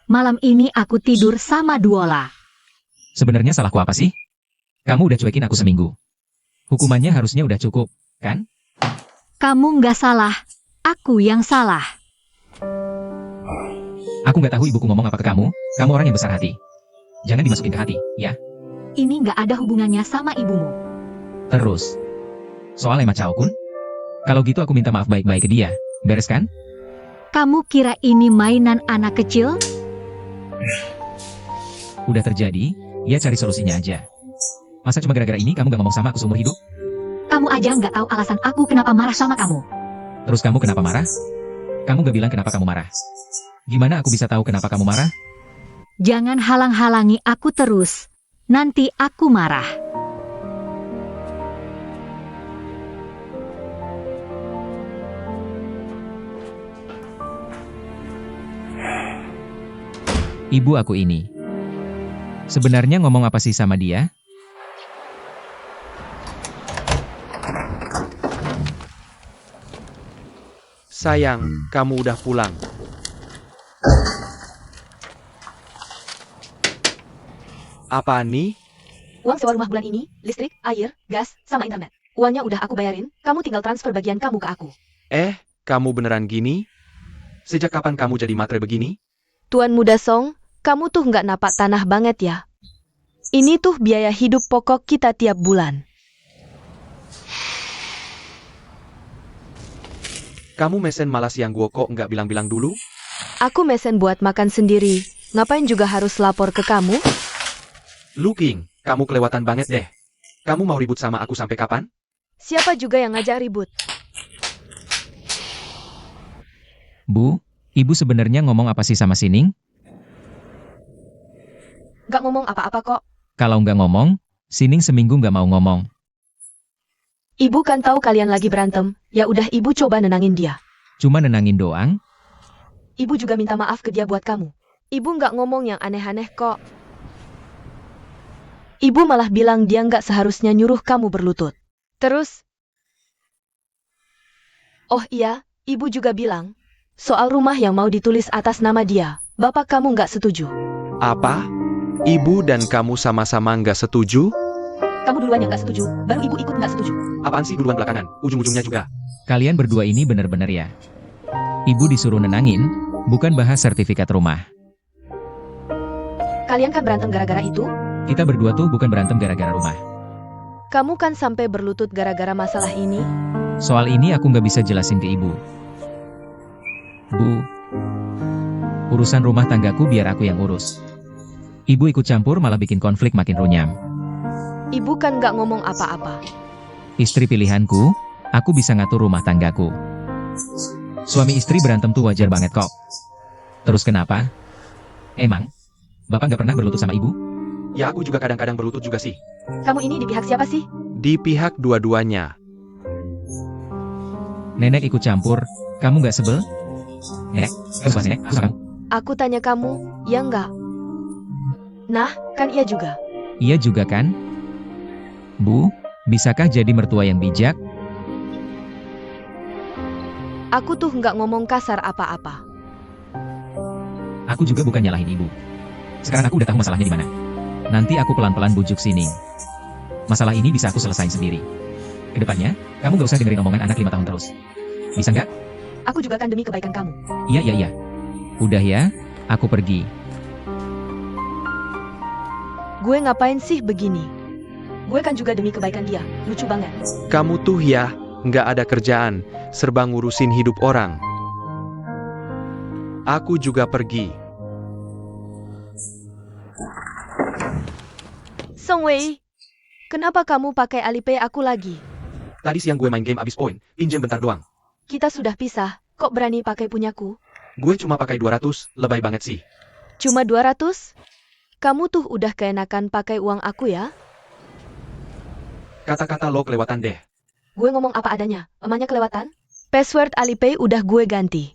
Speaker 3: Malam ini aku tidur sama Duola.
Speaker 5: Sebenarnya salahku apa sih? Kamu udah cuekin aku seminggu. Hukumannya harusnya udah cukup, kan?
Speaker 3: Kamu nggak salah, aku yang salah.
Speaker 5: Aku nggak tahu ibuku ngomong apa ke kamu orang yang besar hati. Jangan dimasukin ke hati, ya?
Speaker 3: Ini nggak ada hubungannya sama ibumu.
Speaker 5: Terus, soal Emma Chao Kun? Kalau gitu aku minta maaf baik-baik ke dia, beres kan?
Speaker 3: Kamu kira ini mainan anak kecil?
Speaker 5: Udah terjadi, ya cari solusinya aja. Masa cuma gara-gara ini kamu gak ngomong sama aku seumur hidup?
Speaker 3: Kamu aja nggak tahu alasan aku kenapa marah sama kamu.
Speaker 5: Terus kamu kenapa marah? Kamu gak bilang kenapa kamu marah. Gimana aku bisa tahu kenapa kamu marah?
Speaker 3: Jangan halang-halangi aku terus. Nanti aku marah.
Speaker 5: Ibu aku ini. Sebenarnya ngomong apa sih sama dia?
Speaker 6: Sayang, kamu udah pulang. Apaan nih?
Speaker 1: Uang sewa rumah bulan ini, listrik, air, gas, sama internet. Uangnya udah aku bayarin, kamu tinggal transfer bagian kamu ke aku.
Speaker 6: Kamu beneran gini? Sejak kapan kamu jadi matre begini?
Speaker 2: Tuan Muda Song, kamu tuh nggak napak tanah banget ya. Ini tuh biaya hidup pokok kita tiap bulan.
Speaker 6: Kamu mesen malas yang gua kok nggak bilang-bilang dulu?
Speaker 2: Aku mesen buat makan sendiri, ngapain juga harus lapor ke kamu?
Speaker 6: Lu King, kamu kelewatan banget deh. Kamu mau ribut sama aku sampai kapan?
Speaker 2: Siapa juga yang ngajak ribut?
Speaker 5: Bu, ibu sebenarnya ngomong apa sih sama Sining?
Speaker 1: Gak ngomong apa-apa kok.
Speaker 5: Kalau nggak ngomong, Sining seminggu nggak mau ngomong.
Speaker 1: Ibu kan tahu kalian lagi berantem, ya udah ibu coba nenangin dia.
Speaker 5: Cuma nenangin doang.
Speaker 1: Ibu juga minta maaf ke dia buat kamu.
Speaker 2: Ibu nggak ngomong yang aneh-aneh kok. Ibu malah bilang dia nggak seharusnya nyuruh kamu berlutut. Terus? Oh iya, ibu juga bilang, soal rumah yang mau ditulis atas nama dia, bapak kamu nggak setuju.
Speaker 6: Apa? Ibu dan kamu sama-sama nggak setuju?
Speaker 1: Kamu duluan yang gak setuju, baru ibu ikut gak setuju.
Speaker 6: Apaan sih duluan belakangan? Ujung-ujungnya juga.
Speaker 5: Kalian berdua ini bener-bener ya. Ibu disuruh nenangin, bukan bahas sertifikat rumah.
Speaker 1: Kalian kan berantem gara-gara itu?
Speaker 5: Kita berdua tuh bukan berantem gara-gara rumah.
Speaker 2: Kamu kan sampai berlutut gara-gara masalah ini.
Speaker 5: Soal ini aku nggak bisa jelasin ke ibu. Bu, urusan rumah tanggaku biar aku yang urus. Ibu ikut campur malah bikin konflik makin runyam.
Speaker 2: Ibu kan nggak ngomong apa-apa.
Speaker 5: Istri pilihanku, aku bisa ngatur rumah tanggaku. Suami istri berantem tuh wajar banget kok. Terus kenapa? Emang, bapak nggak pernah berlutut sama ibu?
Speaker 6: Ya aku juga kadang-kadang berlutut juga sih.
Speaker 1: Kamu ini di pihak siapa sih?
Speaker 6: Di pihak dua-duanya.
Speaker 5: Nenek ikut campur, kamu nggak sebel? Nenek, terus bahas nenek, aku sama kamu.
Speaker 2: Aku tanya kamu, ya nggak?
Speaker 1: Nah, kan iya juga.
Speaker 5: Iya juga kan? Bu, bisakah jadi mertua yang bijak?
Speaker 2: Aku tuh nggak ngomong kasar apa-apa.
Speaker 5: Aku juga bukan nyalahin ibu. Sekarang aku udah tahu masalahnya di mana. Nanti aku pelan-pelan bujuk Sining. Masalah ini bisa aku selesain sendiri. Kedepannya, kamu gak usah dengerin omongan anak 5 tahun terus. Bisa nggak?
Speaker 1: Aku juga kan demi kebaikan kamu.
Speaker 5: Iya. Udah ya, aku pergi.
Speaker 2: Gue ngapain sih begini?
Speaker 1: Gue kan juga demi kebaikan dia. Lucu banget.
Speaker 6: Kamu tuh ya, nggak ada kerjaan, serba ngurusin hidup orang. Aku juga pergi.
Speaker 2: Song Wei, kenapa kamu pakai Alipay aku lagi?
Speaker 6: Tadi siang gue main game abis poin, pinjam bentar doang.
Speaker 2: Kita sudah pisah, kok berani pakai punyaku?
Speaker 6: Gue cuma pakai 200, lebay banget sih.
Speaker 2: Cuma 200? Kamu tuh udah keenakan pakai uang aku ya?
Speaker 6: Kata-kata lo kelewatan deh.
Speaker 1: Gue ngomong apa adanya, emangnya kelewatan?
Speaker 2: Password Alipay udah gue ganti.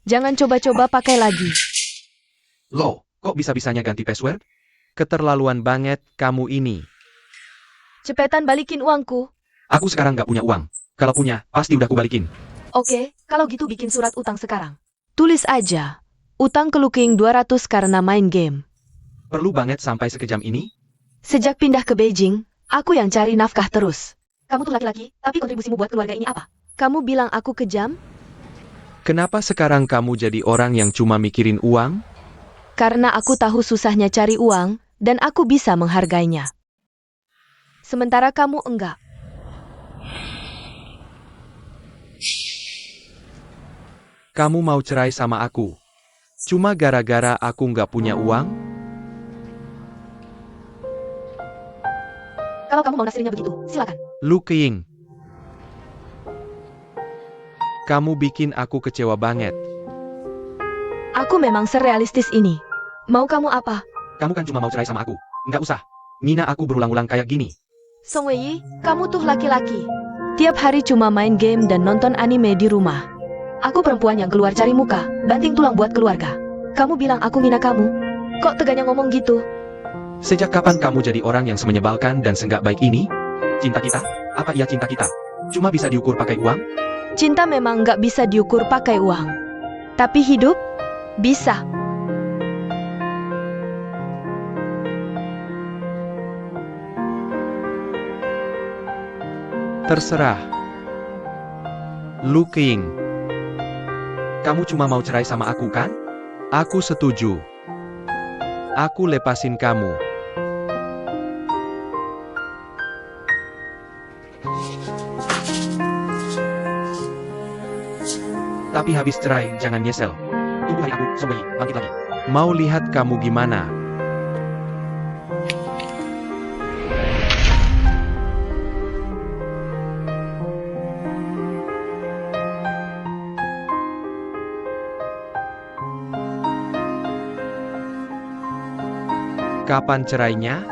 Speaker 2: Jangan coba-coba pakai lagi.
Speaker 6: Lo, kok bisa-bisanya ganti password? Keterlaluan banget kamu ini.
Speaker 2: Cepetan balikin uangku.
Speaker 6: Aku sekarang nggak punya uang. Kalau punya, pasti udah kubalikin.
Speaker 1: Oke, kalau gitu bikin surat utang sekarang.
Speaker 2: Tulis aja. Utang ke Luking 200 karena main game.
Speaker 6: Perlu banget sampai sekejam ini?
Speaker 2: Sejak pindah ke Beijing, aku yang cari nafkah terus.
Speaker 1: Kamu tuh laki-laki, tapi kontribusimu buat keluarga ini apa?
Speaker 2: Kamu bilang aku kejam?
Speaker 6: Kenapa sekarang kamu jadi orang yang cuma mikirin uang?
Speaker 2: Karena aku tahu susahnya cari uang, dan aku bisa menghargainya. Sementara kamu enggak.
Speaker 6: Kamu mau cerai sama aku? Cuma gara-gara aku nggak punya uang?
Speaker 1: Kalau kamu mau nasirinya begitu, silakan.
Speaker 6: Lu King. Kamu bikin aku kecewa banget.
Speaker 2: Aku memang serealistis ini. Mau kamu apa?
Speaker 6: Kamu kan cuma mau cerai sama aku. Nggak usah. Ngina aku berulang-ulang kayak gini.
Speaker 2: Song Wei, kamu tuh laki-laki. Tiap hari cuma main game dan nonton anime di rumah.
Speaker 1: Aku perempuan yang keluar cari muka, banting tulang buat keluarga. Kamu bilang aku ngina kamu?
Speaker 2: Kok teganya ngomong gitu?
Speaker 6: Sejak kapan kamu jadi orang yang semenyebalkan dan senggak baik ini? Cinta kita? Apa iya cinta kita? Cuma bisa diukur pakai uang?
Speaker 2: Cinta memang nggak bisa diukur pakai uang. Tapi hidup? Bisa.
Speaker 6: Terserah. Lu King. Kamu cuma mau cerai sama aku kan? Aku setuju. Aku lepasin kamu. Tapi habis cerai, jangan nyesel. Tunggu hari aku, Songwei, bangkit lagi. Mau lihat kamu gimana? Kapan cerainya?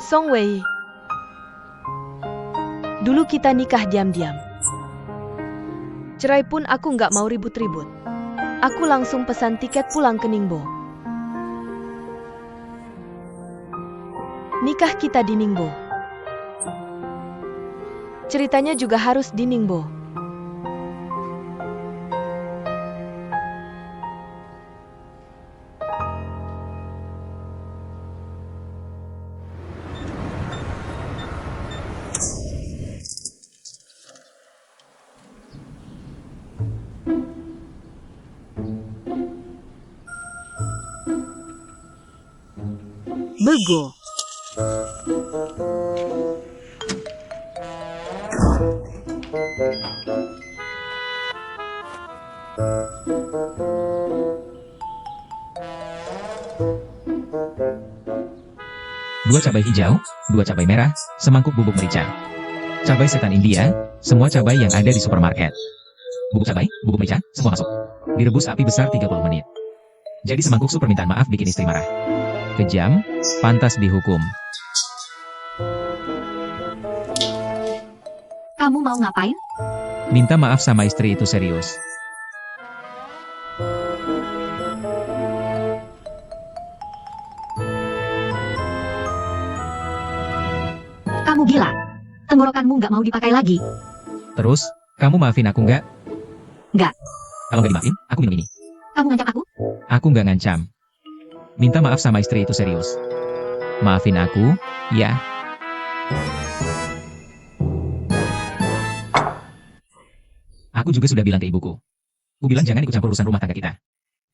Speaker 2: Song Wei. Dulu kita nikah diam-diam. Cerai pun aku nggak mau ribut-ribut. Aku langsung pesan tiket pulang ke Ningbo. Nikah kita di Ningbo. Ceritanya juga harus di Ningbo. Bego.
Speaker 5: Dua cabai hijau, dua cabai merah, semangkuk bubuk merica. Cabai setan India, semua cabai yang ada di supermarket. Bubuk cabai, bubuk merica, semua masuk. Direbus api besar 30 menit. Jadi semangkuk sup permintaan maaf bikin istri marah. Kejam, pantas dihukum.
Speaker 3: Kamu mau ngapain?
Speaker 5: Minta maaf sama istri itu serius.
Speaker 3: Kamu gila. Tenggorokanmu nggak mau dipakai lagi.
Speaker 5: Terus, kamu maafin aku nggak?
Speaker 3: Nggak.
Speaker 5: Kalau nggak dimaafin, aku minum ini.
Speaker 3: Kamu ngancam aku?
Speaker 5: Aku nggak ngancam. Minta maaf sama istri itu serius. Maafin aku, ya. Aku juga sudah bilang ke ibuku. Ku bilang jangan ikut campur urusan rumah tangga kita.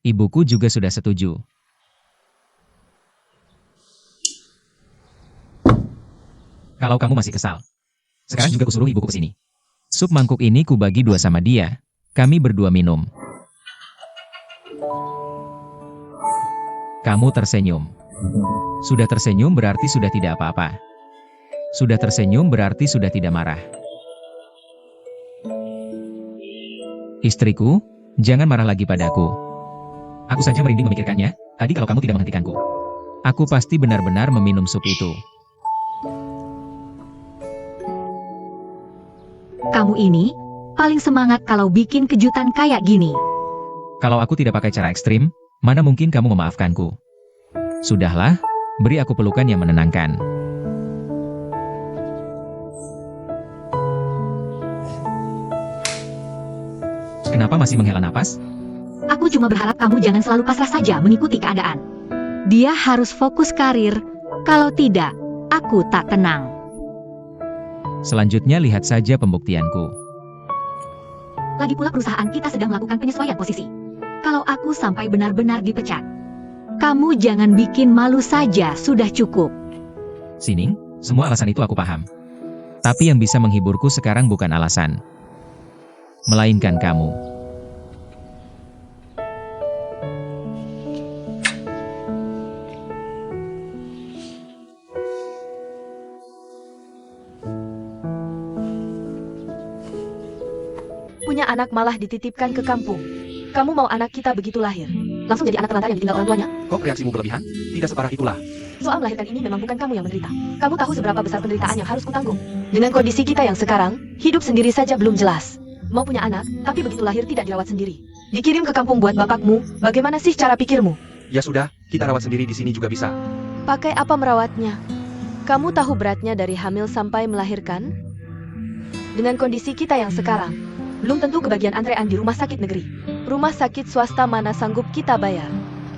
Speaker 5: Ibuku juga sudah setuju. Kalau kamu masih kesal. Sekarang juga kusuruh ibuku kesini. Sup mangkuk ini ku bagi dua sama dia. Kami berdua minum. Kamu tersenyum. Sudah tersenyum berarti sudah tidak apa-apa. Sudah tersenyum berarti sudah tidak marah. Istriku, jangan marah lagi padaku. Aku saja merinding memikirkannya, tadi kalau kamu tidak menghentikanku. Aku pasti benar-benar meminum sup itu.
Speaker 3: Kamu ini paling semangat kalau bikin kejutan kayak gini.
Speaker 5: Kalau aku tidak pakai cara ekstrim, mana mungkin kamu memaafkanku? Sudahlah, beri aku pelukan yang menenangkan. Kenapa masih menghela napas?
Speaker 3: Aku cuma berharap kamu jangan selalu pasrah saja mengikuti keadaan. Dia harus fokus karir, kalau tidak, aku tak tenang.
Speaker 5: Selanjutnya lihat saja pembuktianku.
Speaker 3: Lagi pula perusahaan kita sedang melakukan penyesuaian posisi. Kalau aku sampai benar-benar dipecat, kamu jangan bikin malu saja, sudah cukup.
Speaker 5: Sining, semua alasan itu aku paham. Tapi yang bisa menghiburku sekarang bukan alasan, melainkan kamu.
Speaker 2: punya anak malah dititipkan ke kampung. Kamu mau anak kita begitu lahir langsung jadi anak terlantar yang ditinggal orang tuanya?
Speaker 6: Kok reaksimu berlebihan? Tidak separah itulah.
Speaker 1: Soal melahirkan ini memang bukan kamu yang menderita. Kamu tahu seberapa besar penderitaan yang harus kutanggung.
Speaker 2: Dengan kondisi kita yang sekarang, hidup sendiri saja belum jelas.
Speaker 1: Mau punya anak, tapi begitu lahir tidak dirawat sendiri. Dikirim ke kampung buat bapakmu, bagaimana sih cara pikirmu?
Speaker 6: Ya sudah, kita rawat sendiri di sini juga bisa.
Speaker 2: Pakai apa merawatnya? Kamu tahu beratnya dari hamil sampai melahirkan? Dengan kondisi kita yang sekarang,
Speaker 1: Belum tentu kebagian antrean di rumah sakit negeri.
Speaker 2: rumah sakit swasta mana sanggup kita bayar?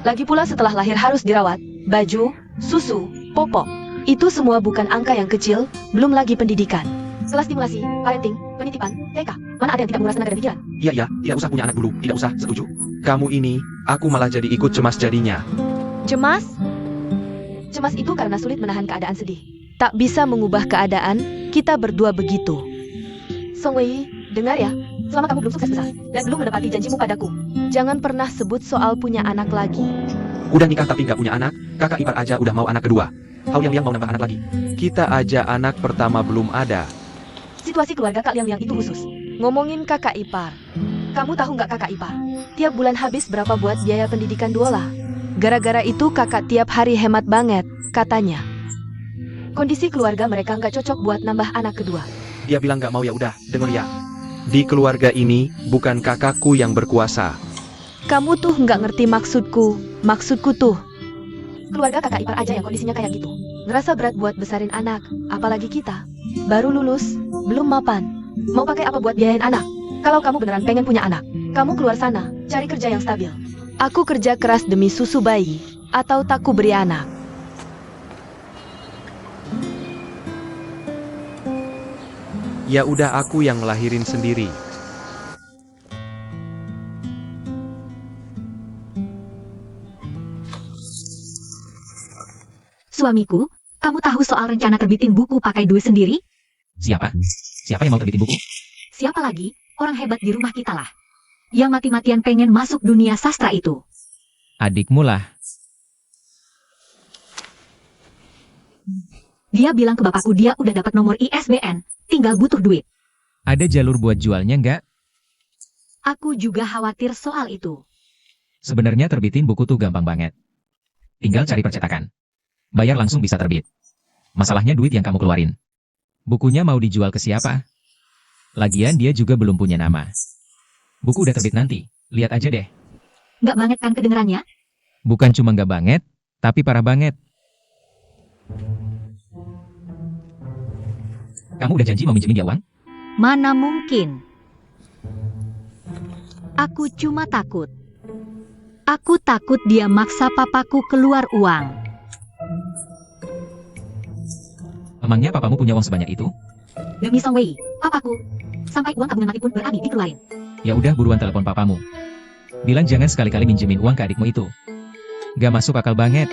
Speaker 1: Lagi pula setelah lahir harus dirawat, baju, susu, popok.
Speaker 2: Itu semua bukan angka yang kecil, belum lagi pendidikan.
Speaker 1: Kelas stimulasi, parenting, penitipan, TK. Mana ada yang tidak menguras tenaga dan pikiran?
Speaker 6: Iya, tidak usah punya anak dulu, tidak usah, setuju. Kamu ini, aku malah jadi ikut cemas jadinya.
Speaker 2: Cemas?
Speaker 1: Cemas itu karena sulit menahan keadaan sedih.
Speaker 2: Tak bisa mengubah keadaan, kita berdua begitu.
Speaker 1: Song Wei, dengar ya, selama kamu belum sukses besar, dan belum menepati janjimu padaku.
Speaker 2: Jangan pernah sebut soal punya anak lagi.
Speaker 6: Udah nikah tapi nggak punya anak, kakak ipar aja udah mau anak kedua. Hao Liang mau nambah anak lagi. Kita aja anak pertama belum ada.
Speaker 1: Situasi keluarga Kak Liang itu khusus.
Speaker 2: Ngomongin kakak ipar.
Speaker 1: Kamu tahu nggak kakak ipar?
Speaker 2: Tiap bulan habis berapa buat biaya pendidikan Duola? Gara-gara itu kakak tiap hari hemat banget, katanya.
Speaker 1: Kondisi keluarga mereka nggak cocok buat nambah anak kedua.
Speaker 6: Dia bilang nggak mau ya udah, denger ya. Di keluarga ini, bukan kakakku yang berkuasa.
Speaker 2: Kamu tuh nggak ngerti maksudku. Maksudku tuh,
Speaker 1: Keluarga kakak ipar aja yang kondisinya kayak gitu.
Speaker 2: ngerasa berat buat besarin anak, apalagi kita. Baru lulus, belum mapan.
Speaker 1: Mau pakai apa buat biayain anak? Kalau kamu beneran pengen punya anak, kamu keluar sana, cari kerja yang stabil.
Speaker 2: Aku kerja keras demi susu bayi, atau tak ku beri anak.
Speaker 6: Ya udah aku yang ngelahirin sendiri.
Speaker 3: Suamiku, kamu tahu soal rencana terbitin buku pakai duit sendiri?
Speaker 5: Siapa? Siapa yang mau terbitin buku?
Speaker 3: Siapa lagi? Orang hebat di rumah kita lah. Yang mati-matian pengen masuk dunia sastra itu.
Speaker 5: Adikmu lah.
Speaker 3: Dia bilang ke bapakku dia udah dapat nomor ISBN, tinggal butuh duit.
Speaker 5: Ada jalur buat jualnya nggak?
Speaker 3: Aku juga khawatir soal itu.
Speaker 5: Sebenarnya terbitin buku tuh gampang banget. Tinggal cari percetakan. Bayar langsung bisa terbit. Masalahnya duit yang kamu keluarin. Bukunya mau dijual ke siapa? Lagian dia juga belum punya nama. Buku udah terbit nanti, lihat aja deh.
Speaker 3: Nggak banget kan kedengerannya?
Speaker 5: Bukan cuma nggak banget, tapi parah banget. Kamu udah janji mau minjemin dia uang?
Speaker 3: Mana mungkin. Aku cuma takut. Aku takut dia maksa papaku keluar uang.
Speaker 5: Emangnya papamu punya uang sebanyak itu?
Speaker 3: Demi Song Wei, papaku. Sampai uang tabungan mati pun berani dikeluarin.
Speaker 5: Ya udah buruan telepon papamu. Bilang jangan sekali-kali minjemin uang ke adikmu itu. Gak masuk akal banget.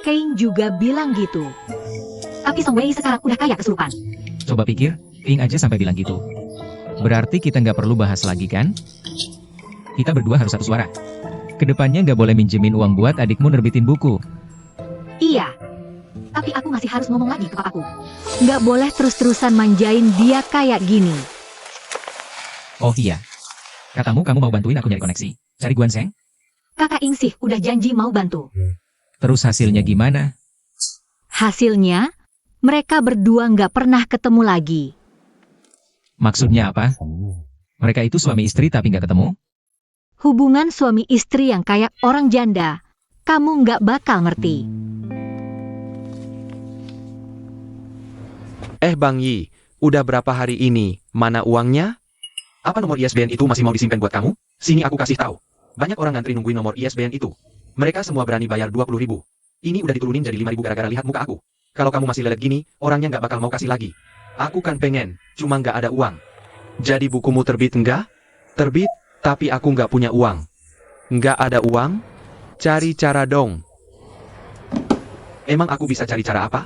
Speaker 3: Kane juga bilang gitu. Tapi Song Wei sekarang udah kaya kesurupan.
Speaker 5: Coba pikir, Ing aja sampai bilang gitu. Berarti kita nggak perlu bahas lagi kan? Kita berdua harus satu suara. Kedepannya nggak boleh minjemin uang buat adikmu nerbitin buku.
Speaker 3: Iya. Tapi aku masih harus ngomong lagi ke papaku. Nggak boleh terus-terusan manjain dia kayak gini.
Speaker 5: Oh iya. Katamu kamu mau bantuin aku nyari koneksi. Cari Guan Seng?
Speaker 3: Kakak Ingsih udah janji mau bantu.
Speaker 5: Terus hasilnya gimana?
Speaker 3: Hasilnya, mereka berdua nggak pernah ketemu lagi.
Speaker 5: Maksudnya apa? Mereka itu suami istri tapi nggak ketemu?
Speaker 3: Hubungan suami istri yang kayak orang janda, kamu nggak bakal ngerti.
Speaker 6: Bang Yi, udah berapa hari ini, mana uangnya? Apa nomor ISBN itu masih mau disimpan buat kamu? Sini aku kasih tahu. Banyak orang ngantri nungguin nomor ISBN itu. Mereka semua berani bayar 20.000. Ini udah diturunin jadi 5.000 gara-gara lihat muka aku. Kalau kamu masih lelet gini, orangnya nggak bakal mau kasih lagi. Aku kan pengen, cuma nggak ada uang. Jadi bukumu terbit enggak? Terbit, tapi aku nggak punya uang. Nggak ada uang? Cari cara dong. Emang aku bisa cari cara apa?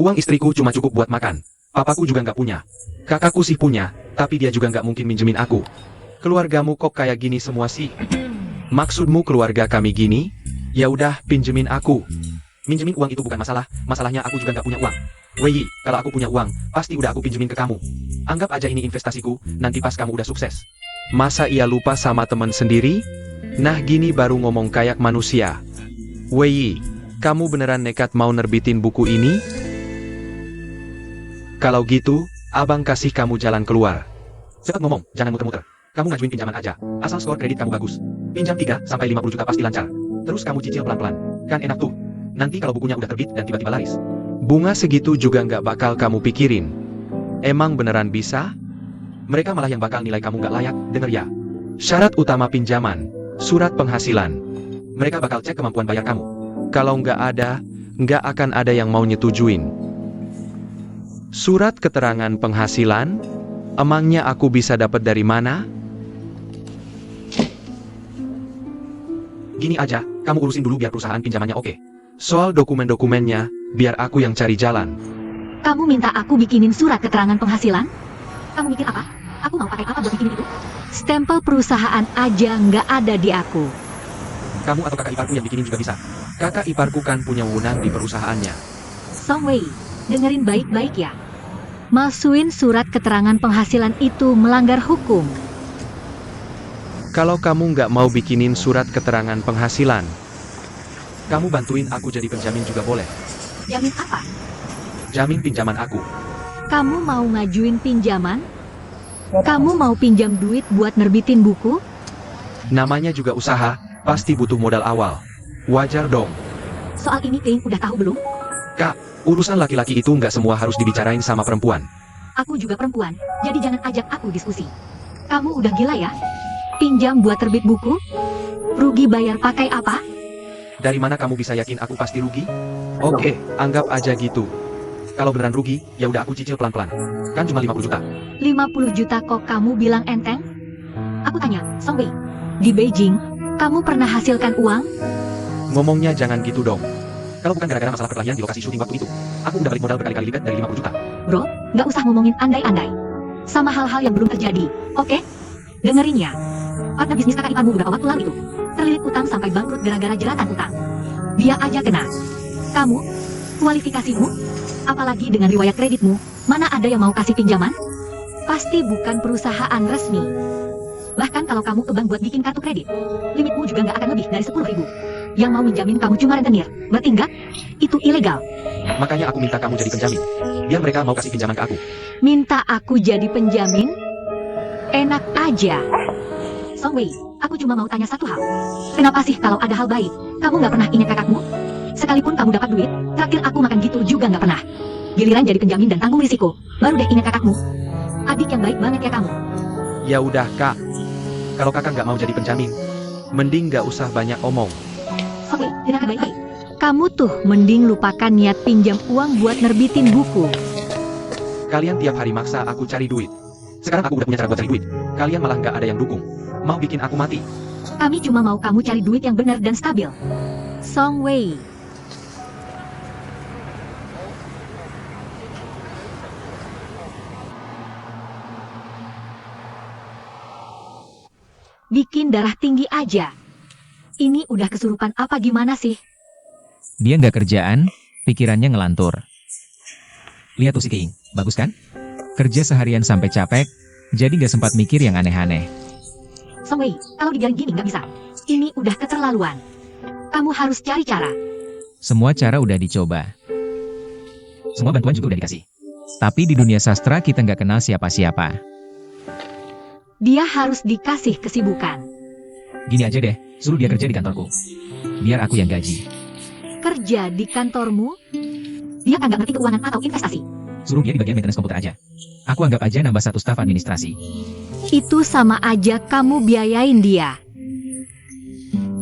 Speaker 6: Uang istriku cuma cukup buat makan. Papaku juga nggak punya. Kakakku sih punya, tapi dia juga nggak mungkin minjemin aku. Keluargamu kok kayak gini semua sih? Maksudmu keluarga kami gini? Ya udah, pinjemin aku. Minjemin uang itu bukan masalah, masalahnya aku juga nggak punya uang. Wei, kalau aku punya uang, pasti udah aku pinjemin ke kamu. Anggap aja ini investasiku, nanti pas kamu udah sukses. Masa ia lupa sama teman sendiri? Nah gini baru ngomong kayak manusia. Wei, kamu beneran nekat mau nerbitin buku ini? Kalau gitu, abang kasih kamu jalan keluar. Cepat ngomong, jangan muter-muter. Kamu ngajuin pinjaman aja, asal skor kredit kamu bagus. Pinjam 3-50 juta pasti lancar. Terus kamu cicil pelan-pelan, kan enak tuh. Nanti kalau bukunya udah terbit dan tiba-tiba laris, bunga segitu juga nggak bakal kamu pikirin. Emang beneran bisa? Mereka malah yang bakal nilai kamu nggak layak, denger ya. Syarat utama pinjaman, surat penghasilan. Mereka bakal cek kemampuan bayar kamu. Kalau nggak ada, nggak akan ada yang mau nyetujuin. Surat keterangan penghasilan? Emangnya aku bisa dapat dari mana? Gini aja, kamu urusin dulu biar perusahaan pinjamannya oke. Soal dokumen-dokumennya, biar aku yang cari jalan.
Speaker 3: Kamu minta aku bikinin surat keterangan penghasilan? Kamu mikir apa? Aku mau pakai apa buat bikinin itu? Stempel perusahaan aja nggak ada di aku.
Speaker 6: Kamu atau kakak iparku yang bikinin juga bisa. Kakak iparku kan punya wewenang di perusahaannya.
Speaker 3: Song Wei, dengerin baik-baik ya. Masukin surat keterangan penghasilan itu melanggar hukum.
Speaker 6: Kalau kamu nggak mau bikinin surat keterangan penghasilan, kamu bantuin aku jadi penjamin juga boleh.
Speaker 3: Jamin apa?
Speaker 6: Jamin pinjaman aku.
Speaker 3: Kamu mau ngajuin pinjaman? Kamu mau pinjam duit buat nerbitin buku?
Speaker 6: Namanya juga usaha, pasti butuh modal awal. Wajar dong.
Speaker 3: Soal ini Kling udah tahu belum?
Speaker 6: Kak, urusan laki-laki itu nggak semua harus dibicarain sama perempuan.
Speaker 3: Aku juga perempuan, jadi jangan ajak aku diskusi. Kamu udah gila ya? Pinjam buat terbit buku? Rugi bayar pakai apa?
Speaker 6: Dari mana kamu bisa yakin aku pasti rugi? Oke, anggap aja gitu. Kalau beneran rugi, ya udah aku cicil pelan-pelan. Kan cuma 50 juta.
Speaker 3: 50 juta kok kamu bilang enteng? Aku tanya, Song Wei, di Beijing, kamu pernah hasilkan uang?
Speaker 6: Ngomongnya jangan gitu dong. Kalau bukan gara-gara masalah perkelahian di lokasi syuting waktu itu, aku udah balik modal berkali-kali lipat dari 50 juta.
Speaker 3: Bro, nggak usah ngomongin andai-andai. Sama hal-hal yang belum terjadi, oke? Dengerin ya. Partner bisnis kakak iparmu beberapa waktu lalu itu terlilit utang sampai bangkrut gara-gara jeratan utang. Dia aja kena. Kamu, kualifikasimu, apalagi dengan riwayat kreditmu, mana ada yang mau kasih pinjaman? Pasti bukan perusahaan resmi. Bahkan kalau kamu ke bank buat bikin kartu kredit, limitmu juga nggak akan lebih dari 10.000. Yang mau minjamin kamu cuma rentenir, berarti enggak? Itu ilegal.
Speaker 6: Makanya aku minta kamu jadi penjamin, biar mereka mau kasih pinjaman ke aku.
Speaker 3: Minta aku jadi penjamin? Enak aja. Song Wei, aku cuma mau tanya satu hal. Kenapa sih kalau ada hal baik, kamu nggak pernah ingat kakakmu? Sekalipun kamu dapat duit, traktir aku makan gitu juga nggak pernah. Giliran jadi penjamin dan tanggung risiko, baru deh ingat kakakmu. Adik yang baik banget ya kamu.
Speaker 6: Ya udah kak, kalau kakak nggak mau jadi penjamin, mending nggak usah banyak omong.
Speaker 3: Song Wei, dengarkan baik-baik. Kamu tuh mending lupakan niat pinjam uang buat nerbitin buku.
Speaker 6: Kalian tiap hari maksa aku cari duit. Sekarang aku udah punya cara buat cari duit. Kalian malah nggak ada yang dukung. Mau bikin aku mati.
Speaker 3: Kami cuma mau kamu cari duit yang benar dan stabil. Song Wei. Bikin darah tinggi aja. Ini udah kesurupan apa gimana sih?
Speaker 5: Dia nggak kerjaan, pikirannya ngelantur. Lihat tuh si King, bagus kan? Kerja seharian sampai capek, jadi nggak sempat mikir yang aneh-aneh.
Speaker 3: Song Wei, kalau dibiarin gini nggak bisa. Ini udah keterlaluan. Kamu harus cari cara.
Speaker 5: Semua cara udah dicoba. Semua bantuan juga udah dikasih. Tapi di dunia sastra kita nggak kenal siapa-siapa.
Speaker 3: Dia harus dikasih kesibukan.
Speaker 5: Gini aja deh, suruh dia kerja di kantorku. Biar aku yang gaji.
Speaker 3: Kerja di kantormu? Dia kan nggak ngerti keuangan atau investasi.
Speaker 5: Suruh dia di bagian maintenance komputer aja. Aku anggap aja nambah 1 staf administrasi.
Speaker 3: Itu sama aja kamu biayain dia.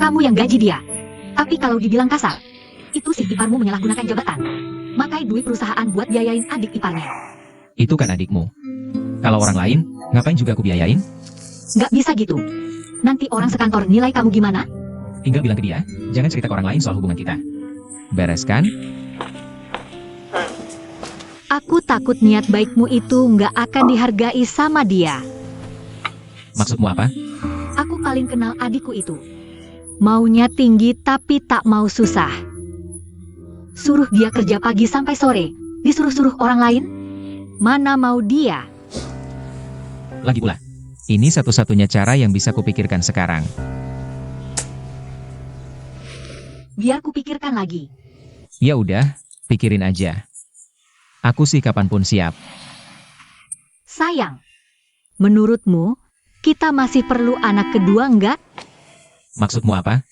Speaker 3: Kamu yang gaji dia. Tapi kalau dibilang kasar, itu si iparmu menyalahgunakan jabatan. Makai duit perusahaan buat biayain adik iparnya.
Speaker 5: Itu kan adikmu. Kalau orang lain, ngapain juga aku biayain?
Speaker 3: Nggak bisa gitu. Nanti orang sekantor nilai kamu gimana?
Speaker 5: Tinggal bilang ke dia, jangan cerita ke orang lain soal hubungan kita. Beres kan?
Speaker 3: Aku takut niat baikmu itu nggak akan dihargai sama dia.
Speaker 5: Maksudmu apa?
Speaker 3: Aku paling kenal adikku itu. Maunya tinggi tapi tak mau susah. Suruh dia kerja pagi sampai sore, disuruh-suruh orang lain. Mana mau dia?
Speaker 5: Lagi pula, ini satu-satunya cara yang bisa kupikirkan sekarang.
Speaker 3: Biar kupikirkan lagi.
Speaker 5: Ya udah, pikirin aja. Aku sih kapanpun siap.
Speaker 3: Sayang, menurutmu, kita masih perlu anak kedua enggak?
Speaker 5: Maksudmu apa?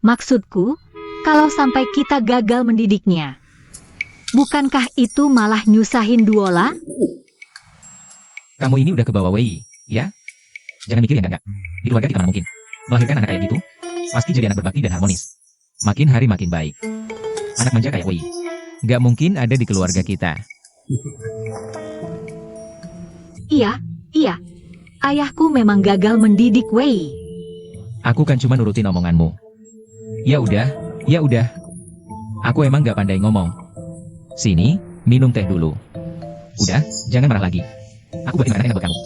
Speaker 3: Maksudku, kalau sampai kita gagal mendidiknya, bukankah itu malah nyusahin Duola?
Speaker 5: Kamu ini udah kebawa Wei, ya? Jangan mikir yang enggak. Di keluarga kita mana mungkin. Melahirkan anak kayak gitu, pasti jadi anak berbakti dan harmonis. Makin hari makin baik. Anak manja kayak Wei. Gak mungkin ada di keluarga kita.
Speaker 3: Iya. Ayahku memang gagal mendidik Wei.
Speaker 5: Aku kan cuma nurutin omonganmu. Ya udah. Aku emang gak pandai ngomong. Sini, minum teh dulu. Udah, jangan marah lagi. Aku buatin makanan enak buat kamu.